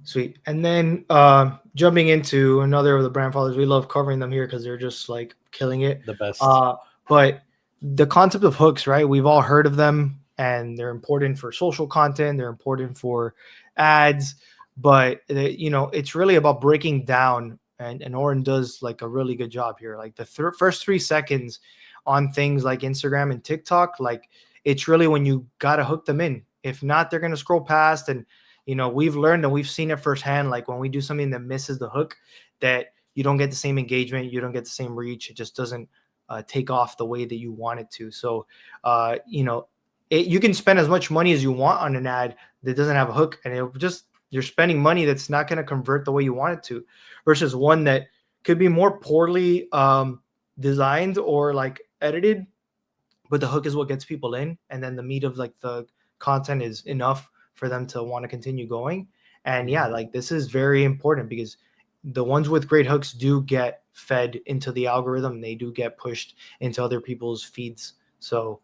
Sweet. And then jumping into another of the brand fathers, we love covering them here because they're just like killing it. The best. But the concept of hooks, right? We've all heard of them, and they're important for social content. They're important for ads, but it's really about breaking down. And Oren does like a really good job here. Like the first 3 seconds on things like Instagram and TikTok, like it's really when you got to hook them in. If not, they're going to scroll past. And, we've learned and we've seen it firsthand. Like when we do something that misses the hook, that you don't get the same engagement, you don't get the same reach. It just doesn't take off the way that you want it to. So, you can spend as much money as you want on an ad that doesn't have a hook, and you're spending money that's not going to convert the way you want it to, versus one that could be more poorly designed or like edited, but the hook is what gets people in, and then the meat of like the content is enough for them to want to continue going. And yeah, like this is very important because the ones with great hooks do get fed into the algorithm. They do get pushed into other people's feeds. So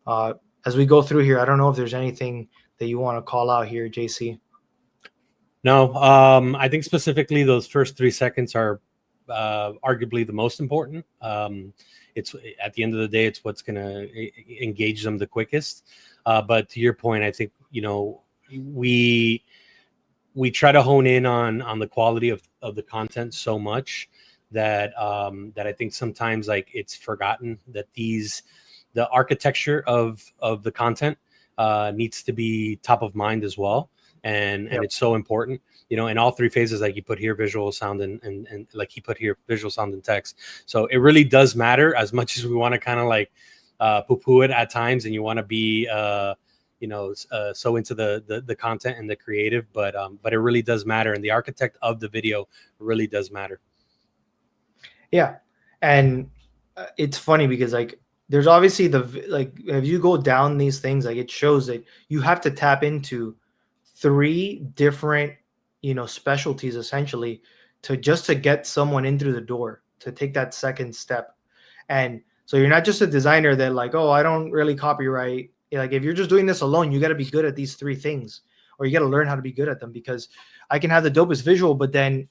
as we go through here, I don't know if there's anything that you want to call out here, JC. No, I think specifically those first 3 seconds are arguably the most important. It's at the end of the day, it's what's going to engage them the quickest. But to your point, I think, we try to hone in on the quality of the content so much that that I think sometimes like it's forgotten that the architecture of the content needs to be top of mind as well. And it's so important, in all three phases, like you put here visual, sound, and like he put here visual, sound, and text. So it really does matter, as much as we want to kind of like poo-poo it at times, and you want to be so into the content and the creative, but it really does matter, and the architect of the video really does matter. Yeah, and it's funny because like there's obviously if you go down these things, like it shows that you have to tap into 3 different specialties essentially to get someone in through the door, to take that second step. And so you're not just a designer that like, oh, I don't really copyright. Like if you're just doing this alone, you got to be good at these 3 things, or you got to learn how to be good at them, because I can have the dopest visual, but then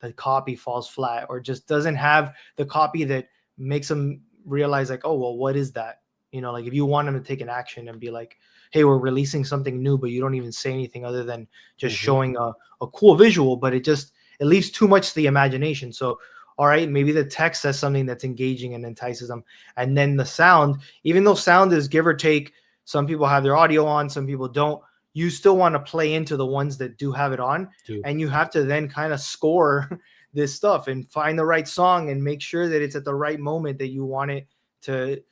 the copy falls flat or just doesn't have the copy that makes them realize like, oh, well, what is that? Like if you want them to take an action and be like, hey, we're releasing something new, but you don't even say anything other than just showing a cool visual, but it leaves too much to the imagination. So, all right, maybe the text says something that's engaging and entices them. And then the sound, even though sound is give or take, some people have their audio on, some people don't, you still want to play into the ones that do have it on. And you have to then kind of score this stuff and find the right song and make sure that it's at the right moment that you want it to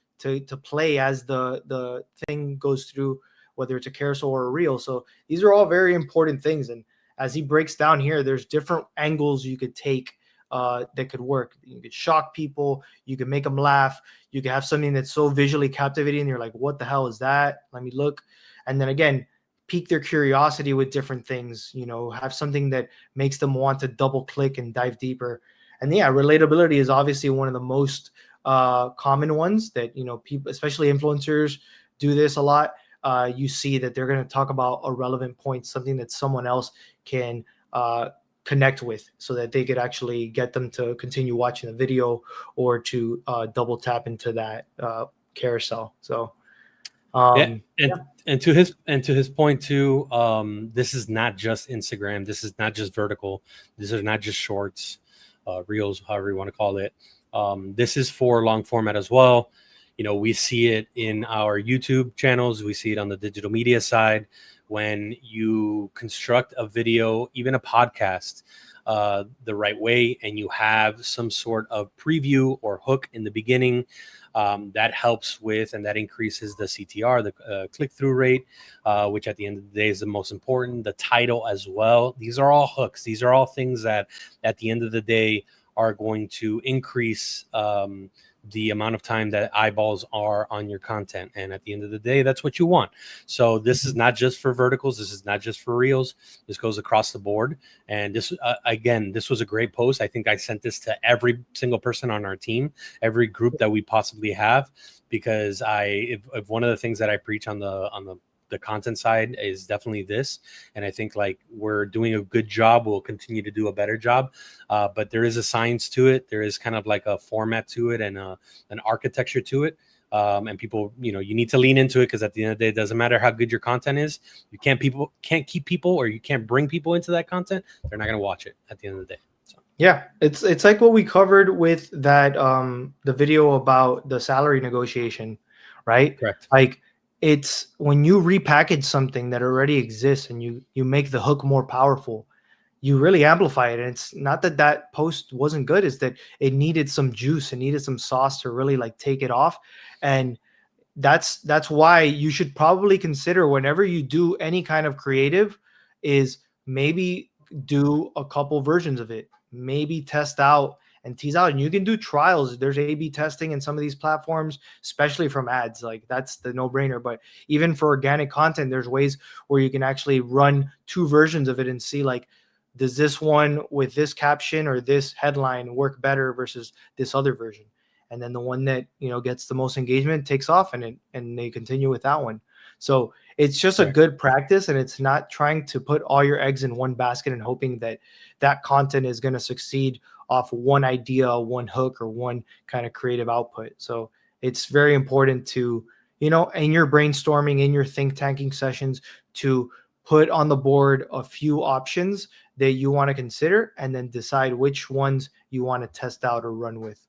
play as the thing goes through, whether it's a carousel or a reel. So these are all very important things. And as he breaks down here, there's different angles you could take that could work. You could shock people, you could make them laugh, you could have something that's so visually captivating and you're like, what the hell is that? Let me look. And then again, pique their curiosity with different things, have something that makes them want to double click and dive deeper. And yeah, relatability is obviously one of the most common ones that people, especially influencers, do this a lot. You see that they're going to talk about a relevant point, something that someone else can connect with, so that they could actually get them to continue watching the video or to double tap into that carousel. So and to his point too, this is not just Instagram, this is not just vertical, these are not just shorts, reels, however you want to call it. This is for long format as well. We see it in our YouTube channels. We see it on the digital media side. When you construct a video, even a podcast, the right way, and you have some sort of preview or hook in the beginning, that helps with, and that increases the CTR, the click-through rate, which at the end of the day is the most important. The title as well. These are all hooks. These are all things that at the end of the day are going to increase the amount of time that eyeballs are on your content. And at the end of the day, that's what you want. So this is not just for verticals. This is not just for reels. This goes across the board. And this, again, this was a great post. I think I sent this to every single person on our team, every group that we possibly have, because if one of the things that I preach on the content side is definitely this. And I think like we're doing a good job. We'll continue to do a better job. But there is a science to it. There is kind of like a format to it and an architecture to it. And people, you need to lean into it, because at the end of the day, it doesn't matter how good your content is. You can't keep people, or you can't bring people into that content. They're not going to watch it at the end of the day. So. Yeah, it's like what we covered with that the video about the salary negotiation, right? Correct. Like, it's when you repackage something that already exists and you make the hook more powerful, you really amplify it. And it's not that post wasn't good, it's that it needed some juice, it needed some sauce to really like take it off. And that's why you should probably consider, whenever you do any kind of creative, is maybe do a couple versions of it, maybe test out and tease out. And you can do trials. There's A/B testing in some of these platforms, especially from ads. Like that's the no-brainer. But even for organic content, there's ways where you can actually run 2 versions of it and see like, does this one with this caption or this headline work better versus this other version? And then the one that, you know, gets the most engagement takes off, and they continue with that one. So it's just a good practice, and it's not trying to put all your eggs in one basket and hoping that that content is going to succeed off one idea, one hook, or one kind of creative output. So it's very important to, you know, in your brainstorming, in your think tanking sessions, to put on the board a few options that you want to consider, and then decide which ones you want to test out or run with.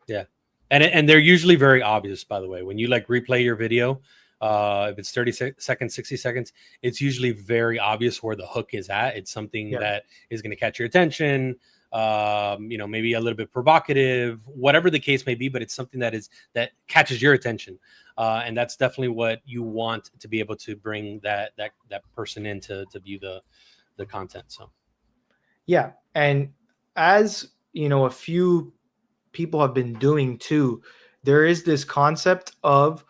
Yeah. And they're usually very obvious, by the way. When you like replay your video, if it's 30 seconds, 60 seconds, it's usually very obvious where the hook is at. It's something that is going to catch your attention, you know, maybe a little bit provocative, whatever the case may be, but it's something that catches your attention. And that's definitely what you want to be able to bring that person in to view the content. So, yeah. And as you know, a few people have been doing too, there is this concept of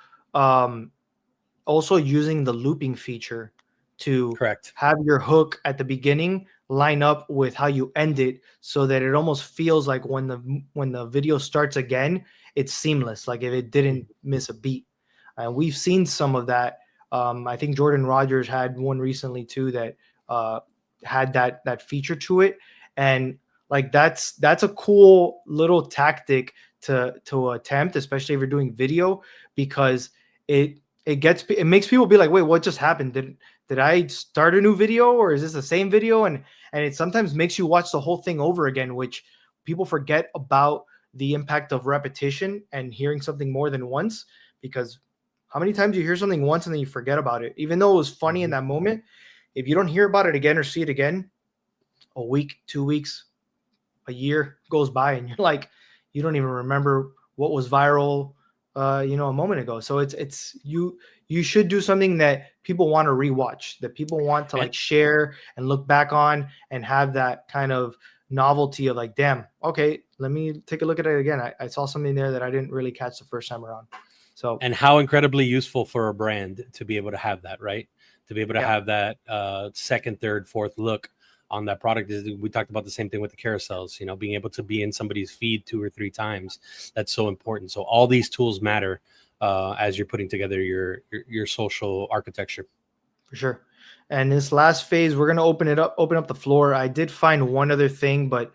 also using the looping feature to have your hook at the beginning line up with how you end it, so that it almost feels like when the video starts again, it's seamless, like if it didn't miss a beat. And we've seen some of that. I think Jordan Rogers had one recently too that had that feature to it, and like that's a cool little tactic to attempt, especially if you're doing video, because it makes people be like, wait, what just happened? Did I start a new video, or is this the same video? And it sometimes makes you watch the whole thing over again, which people forget about the impact of repetition and hearing something more than once, because how many times you hear something once and then you forget about it, even though it was funny in that moment. If you don't hear about it again or see it again, a week, 2 weeks, a year goes by, and you're like, you don't even remember what was viral, you know, a moment ago. So it's you should do something that people want to rewatch, that people want to like share and look back on, and have that kind of novelty of like, damn, okay, let me take a look at it again. I saw something there that I didn't really catch the first time around. So, and how incredibly useful for a brand to be able to have that, right? To be able to have that second, third, fourth look on that product. We talked about the same thing with the carousels, you know, being able to be in somebody's feed 2 or 3 times. That's so important. So all these tools matter as you're putting together your social architecture. For sure. And this last phase, we're going to open up the floor. I did find one other thing, but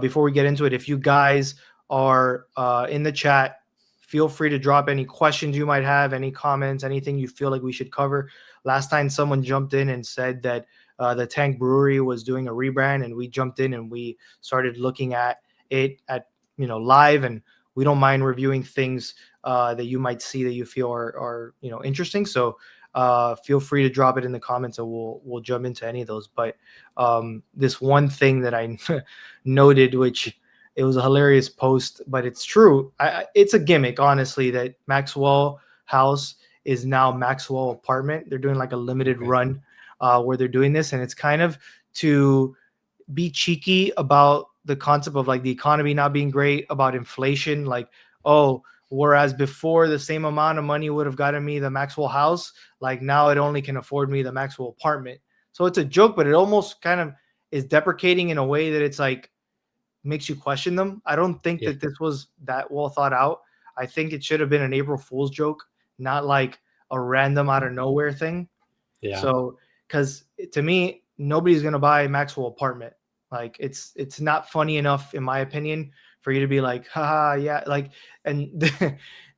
before we get into it, if you guys are in the chat, feel free to drop any questions you might have, any comments, anything you feel like we should cover. Last time someone jumped in and said that the Tank Brewery was doing a rebrand, and we jumped in and we started looking at it live, and we don't mind reviewing things that you might see that you feel are interesting. So feel free to drop it in the comments, and we'll jump into any of those. But this one thing that I noted, which it was a hilarious post, but it's true. It's a gimmick, honestly, that Maxwell House is now Maxwell Apartment. They're doing like a limited run where they're doing this, and it's kind of to be cheeky about the concept of like the economy not being great, about inflation. Like, oh, whereas before the same amount of money would have gotten me the Maxwell House, like now it only can afford me the Maxwell Apartment. So it's a joke, but it almost kind of is deprecating in a way that it's like makes you question them. I don't think that this was that well thought out. I think it should have been an April Fool's joke, not like a random out of nowhere thing. Yeah. So, because to me, nobody's gonna buy Maxwell Apartment. Like it's not funny enough, in my opinion, for you to be like, haha, yeah. Like, and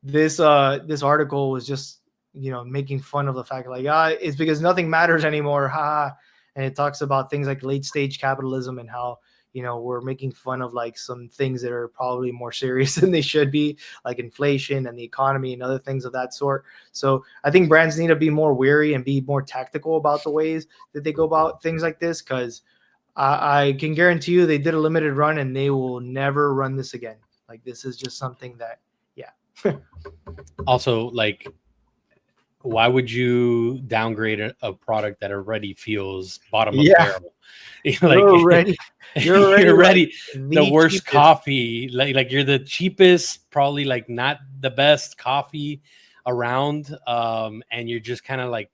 this article was just making fun of the fact like it's because nothing matters anymore, haha. And it talks about things like late stage capitalism and how we're making fun of like some things that are probably more serious than they should be, like inflation and the economy and other things of that sort. So I think brands need to be more wary and be more tactical about the ways that they go about things like this, because I can guarantee you they did a limited run and they will never run this again. Like this is just something that, yeah. Also, like why would you downgrade a product that already feels bottom of the Yeah. barrel? You're already you're like ready. The the worst cheapest. coffee, like you're the cheapest, probably like not the best coffee around. And you're just kind of like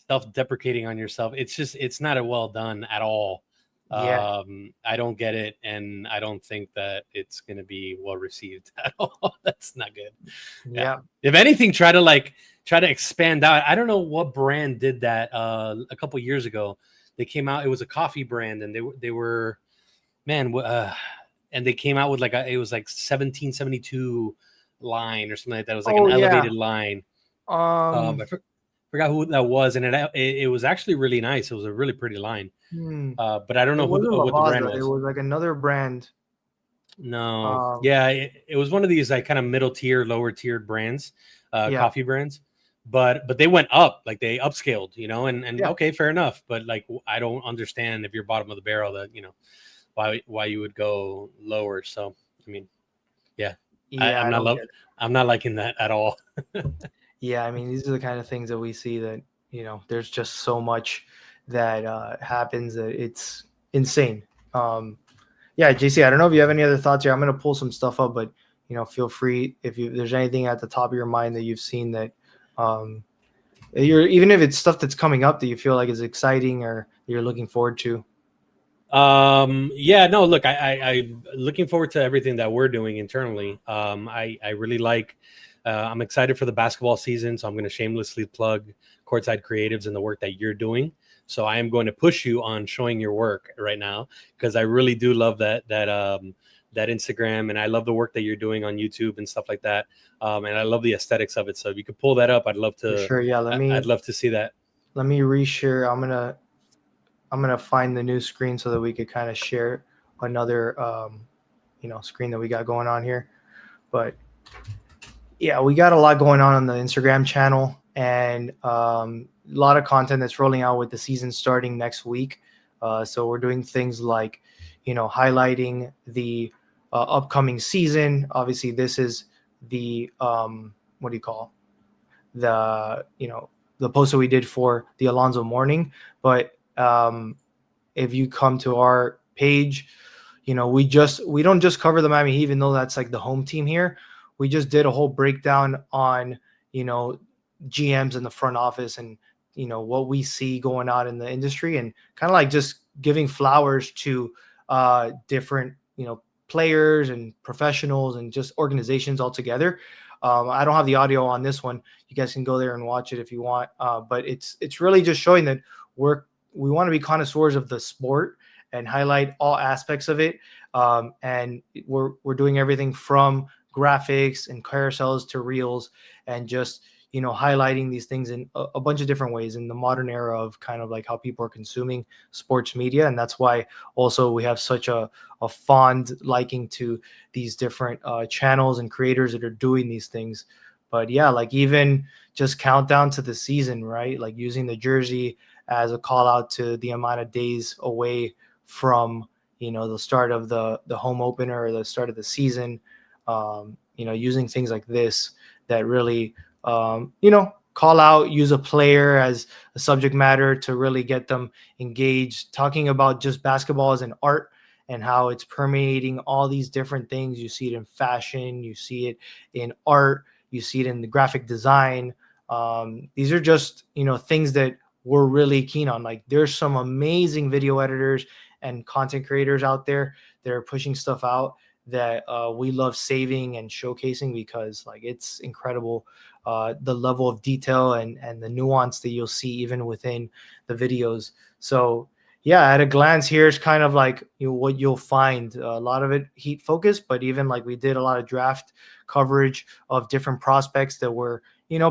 self-deprecating on yourself. It's not a well done at all. Yeah. I don't get it, and I don't think that it's going to be well received at all. That's not good. Yeah. If anything, try to expand out. I don't know what brand did that a couple years ago. They came out, it was a coffee brand, and they were man and they came out with it was like 1772 line or something like that. It was like an elevated line. I forgot who that was, and it was actually really nice. It was a really pretty line. But I don't know it wasn't what the brand Lavazza. It was. was like another brand. No, yeah, it was one of these like kind of middle tier, lower tiered brands, coffee brands. But they went up, like they upscaled, and okay, fair enough. But like I don't understand if you're bottom of the barrel that why you would go lower. So I mean, I'm not liking that at all. Yeah, I mean, these are the kind of things that we see that, there's just so much that happens that it's insane. Yeah, JC, I don't know if you have any other thoughts here. I'm going to pull some stuff up, but, feel free if there's anything at the top of your mind that you've seen that even if it's stuff that's coming up that you feel like is exciting or you're looking forward to. Yeah, no, look, I'm looking forward to everything that we're doing internally. I really like, I'm excited for the basketball season, so I'm going to shamelessly plug Courtside Creatives and the work that you're doing. So I am going to push you on showing your work right now, because I really do love that Instagram, and I love the work that you're doing on YouTube and stuff like that. And I love the aesthetics of it. So if you could pull that up, I'd love to. For sure, yeah. I'd love to see that. Let me reshare. I'm gonna find the new screen so that we could kind of share another screen that we got going on here. But yeah, we got a lot going on the Instagram channel, and a lot of content that's rolling out with the season starting next week. So we're doing things like, highlighting the upcoming season. Obviously, this is the what do you call the the post that we did for the Alonzo Morning, but if you come to our page, we don't just cover the Miami Heat, even though that's like the home team here. We just did a whole breakdown on, GMs in the front office and, what we see going on in the industry, and kind of like just giving flowers to different, players and professionals and just organizations altogether. I don't have the audio on this one. You guys can go there and watch it if you want. But it's really just showing that we want to be connoisseurs of the sport and highlight all aspects of it. And we're doing everything from graphics and carousels to reels, and just, highlighting these things in a bunch of different ways in the modern era of kind of like how people are consuming sports media. And that's why also we have such a fond liking to these different channels and creators that are doing these things. But yeah, like even just countdown to the season, right? Like using the jersey as a call out to the amount of days away from, the start of the home opener or the start of the season, using things like this that really, call out, use a player as a subject matter to really get them engaged, talking about just basketball as an art and how it's permeating all these different things. You see it in fashion, you see it in art, you see it in the graphic design. These are just, things that we're really keen on. Like there's some amazing video editors and content creators out there that are pushing stuff out that we love saving and showcasing, because like it's incredible the level of detail and the nuance that you'll see even within the videos. So yeah, at a glance, here's kind of like what you'll find. A lot of it Heat focused, but even like we did a lot of draft coverage of different prospects that were,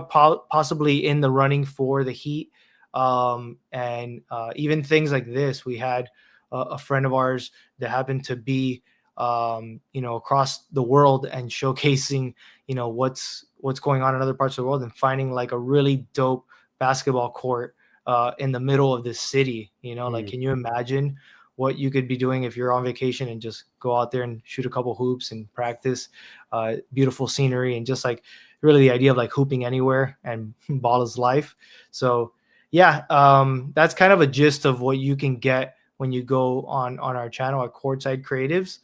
possibly in the running for the Heat. And even things like this, we had a friend of ours that happened to be, across the world and showcasing, what's going on in other parts of the world, and finding like a really dope basketball court in the middle of this city. Like, can you imagine what you could be doing if you're on vacation and just go out there and shoot a couple hoops and practice? Beautiful scenery and just like really the idea of like hooping anywhere and ball is life. So yeah, that's kind of a gist of what you can get when you go on our channel at Courtside Creatives.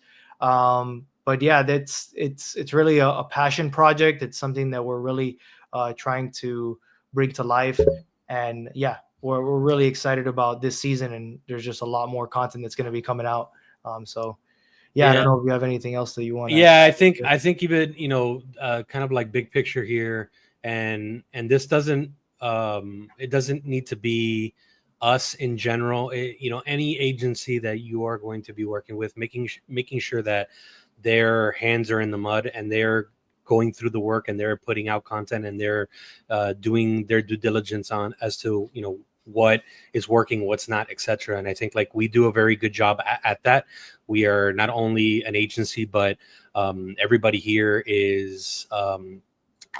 But yeah, it's really a passion project. It's something that we're really trying to bring to life. And yeah, we're really excited about this season, and there's just a lot more content that's going to be coming out. So yeah, I don't know if you have anything else that you want to. Yeah, I think even, kind of like big picture here, and this doesn't it doesn't need to be us in general. Any agency that you are going to be working with, making sure that their hands are in the mud and they're going through the work and they're putting out content and they're doing their due diligence on as to what is working, what's not, etc. And I think like we do a very good job at that. We are not only an agency, but everybody here is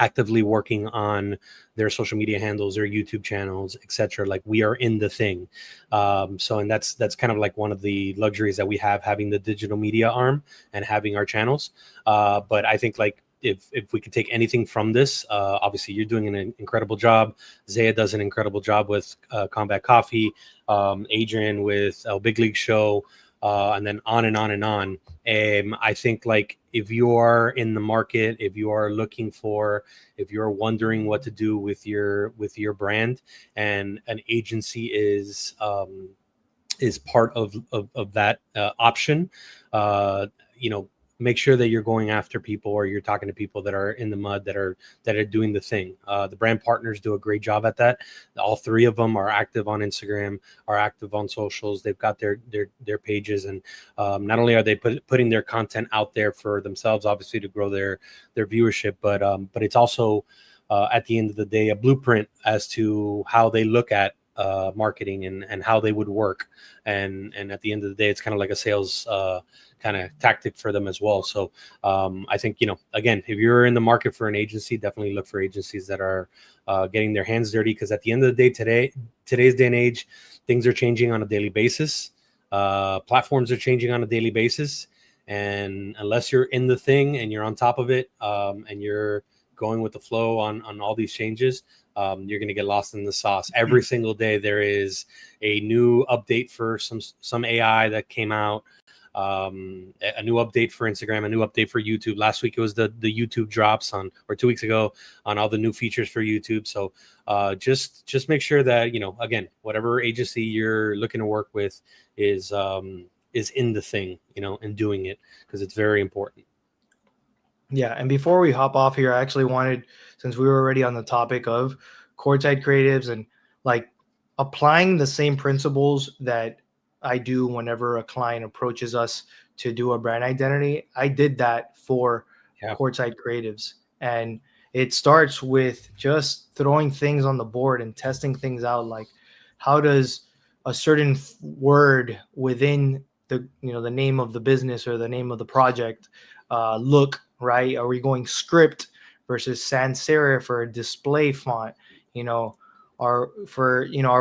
actively working on their social media handles, their YouTube channels, etc. Like we are in the thing. And that's kind of like one of the luxuries that we have, having the digital media arm and having our channels. But I think like if we could take anything from this, obviously you're doing an incredible job. Zaya does an incredible job with Combat Coffee, Adrian with Big League Show, and then on and on and on. I think like if you are in the market, if you are if you're wondering what to do with your brand, and an agency is part of that option, make sure that you're going after people, or you're talking to people that are in the mud, that are doing the thing. The brand partners do a great job at that. All three of them are active on Instagram, are active on socials. They've got their pages, and not only are they putting their content out there for themselves, obviously to grow their viewership, but it's also at the end of the day a blueprint as to how they look at marketing and how they would work, and at the end of the day it's kind of like a sales kind of tactic for them as well. So I think again, if you're in the market for an agency, definitely look for agencies that are getting their hands dirty, because at the end of the day, today's day and age, things are changing on a daily basis. Platforms are changing on a daily basis, and unless you're in the thing and you're on top of it, and you're going with the flow on all these changes, you're going to get lost in the sauce. Every single day there is a new update for some AI that came out, a new update for Instagram, a new update for YouTube. Last week it was the YouTube drops or 2 weeks ago, on all the new features for YouTube. So just make sure that again, whatever agency you're looking to work with is in the thing, and doing it, because it's very important. Yeah, and before we hop off here, I actually wanted, since we were already on the topic of Courtside Creatives and like applying the same principles that I do whenever a client approaches us to do a brand identity, I did that for Courtside Creatives. And it starts with just throwing things on the board and testing things out. Like, how does a certain word within the the name of the business or the name of the project look, right? Are we going script versus sans serif or display font? Are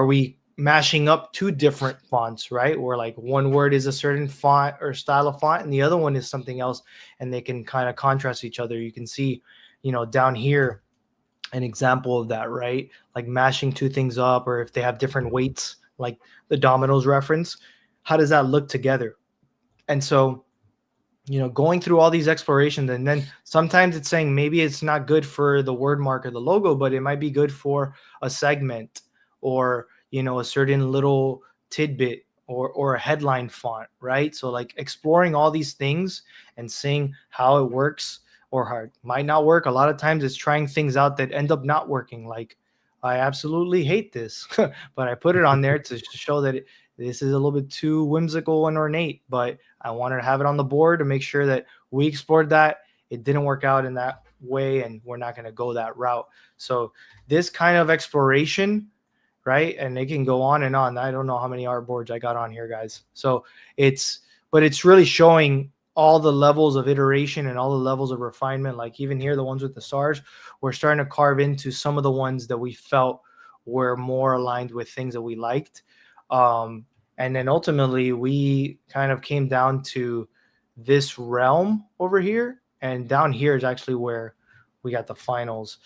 we mashing up two different fonts, right? Where like one word is a certain font or style of font and the other one is something else, and they can kind of contrast each other. You can see, down here, an example of that, right? Like mashing two things up, or if they have different weights, like the Domino's reference, how does that look together? And so, going through all these explorations, and then sometimes it's saying maybe it's not good for the word mark or the logo, but it might be good for a segment, or a certain little tidbit, or a headline font, right? So like exploring all these things and seeing how it works or how it might not work. A lot of times it's trying things out that end up not working. Like, I absolutely hate this, but I put it on there to show that this is a little bit too whimsical and ornate, but I wanted to have it on the board to make sure that we explored that. It didn't work out in that way, and we're not going to go that route. So this kind of exploration, right? And it can go on and on. I don't know how many artboards I got on here, guys. So it's really showing all the levels of iteration and all the levels of refinement. Like even here, the ones with the stars, we're starting to carve into some of the ones that we felt were more aligned with things that we liked. And then ultimately we kind of came down to this realm over here, and down here is actually where we got the finals.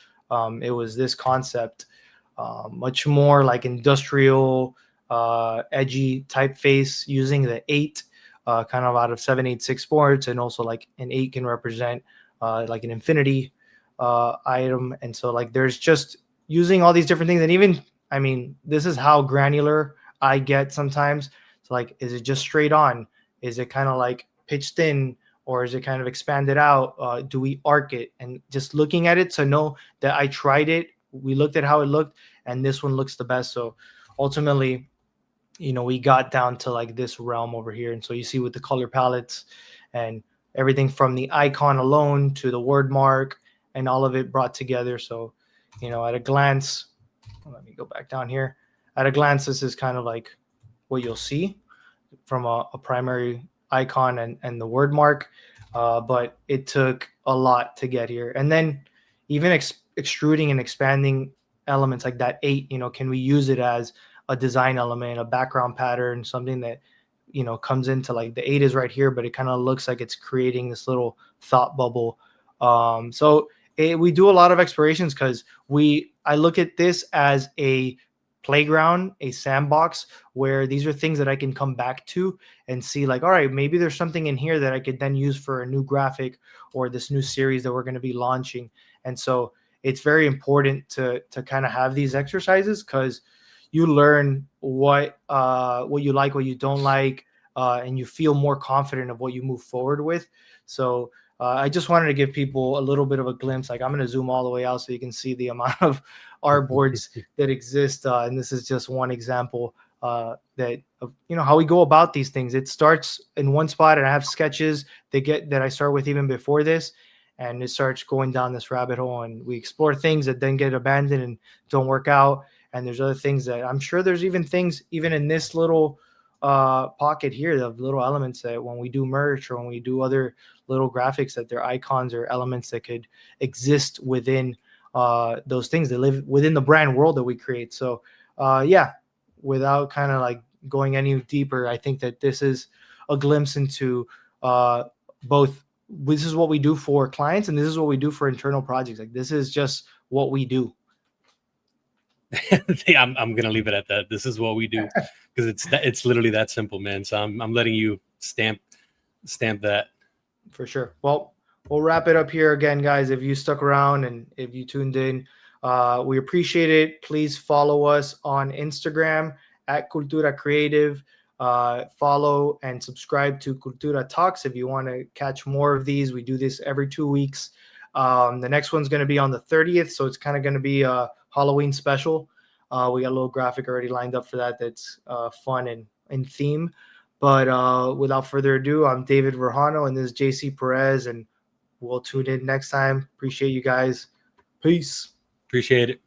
It was this concept, much more like industrial, edgy typeface, using the 8 kind of out of 786 Sports, and also like an 8 can represent like an infinity item. And so like there's just using all these different things. And even, I mean, this is how granular I get sometimes. So like, is it just straight on? Is it kind of like pitched in, or is it kind of expanded out? Do we arc it? And just looking at it to know that I tried it, we looked at how it looked, and this one looks the best. So ultimately, you know, we got down to like this realm over here. And so you see with the color palettes and everything from the icon alone to the word mark and all of it brought together. So, you know, at a glance, let me go back down here. At a glance, this is kind of like what you'll see from a primary icon and the word mark. But it took a lot to get here. And then even extruding and expanding elements like that 8, you know, can we use it as a design element, a background pattern, something that, you know, comes into like the 8 is right here, but it kind of looks like it's creating this little thought bubble. So we do a lot of explorations because I look at this as a playground, a sandbox, where these are things that I can come back to and see like, all right, maybe there's something in here that I could then use for a new graphic or this new series that we're going to be launching. And so it's very important to kind of have these exercises, because you learn what you like, what you don't like, and you feel more confident of what you move forward with. So I just wanted to give people a little bit of a glimpse. Like, I'm going to zoom all the way out so you can see the amount of artboards that exist. And this is just one example that of, you know, how we go about these things. It starts in one spot, and I have sketches that I start with even before this, and it starts going down this rabbit hole, and we explore things that then get abandoned and don't work out. And there's other things that I'm sure there's even things even in this little pocket here of little elements that when we do merch or when we do other little graphics, that they're icons or elements that could exist within those things that live within the brand world that we create. So yeah, without kind of like going any deeper, I think that this is a glimpse into both. This is what we do for clients, and this is what we do for internal projects. Like, this is just what we do. I'm gonna leave it at that. This is what we do, because it's literally that simple, man. So I'm letting you stamp that. For sure. Well, we'll wrap it up here again, guys. If you stuck around and if you tuned in, we appreciate it. Please follow us on Instagram at Cultura Creative. Follow and subscribe to Cultura Talks if you want to catch more of these. We do this every 2 weeks. The next one's going to be on the 30th, so it's kind of going to be a Halloween special. We got a little graphic already lined up for that. That's fun and in theme. But without further ado, I'm David Verjano, and this is JC Perez, and we'll tune in next time. Appreciate you guys. Peace. Appreciate it.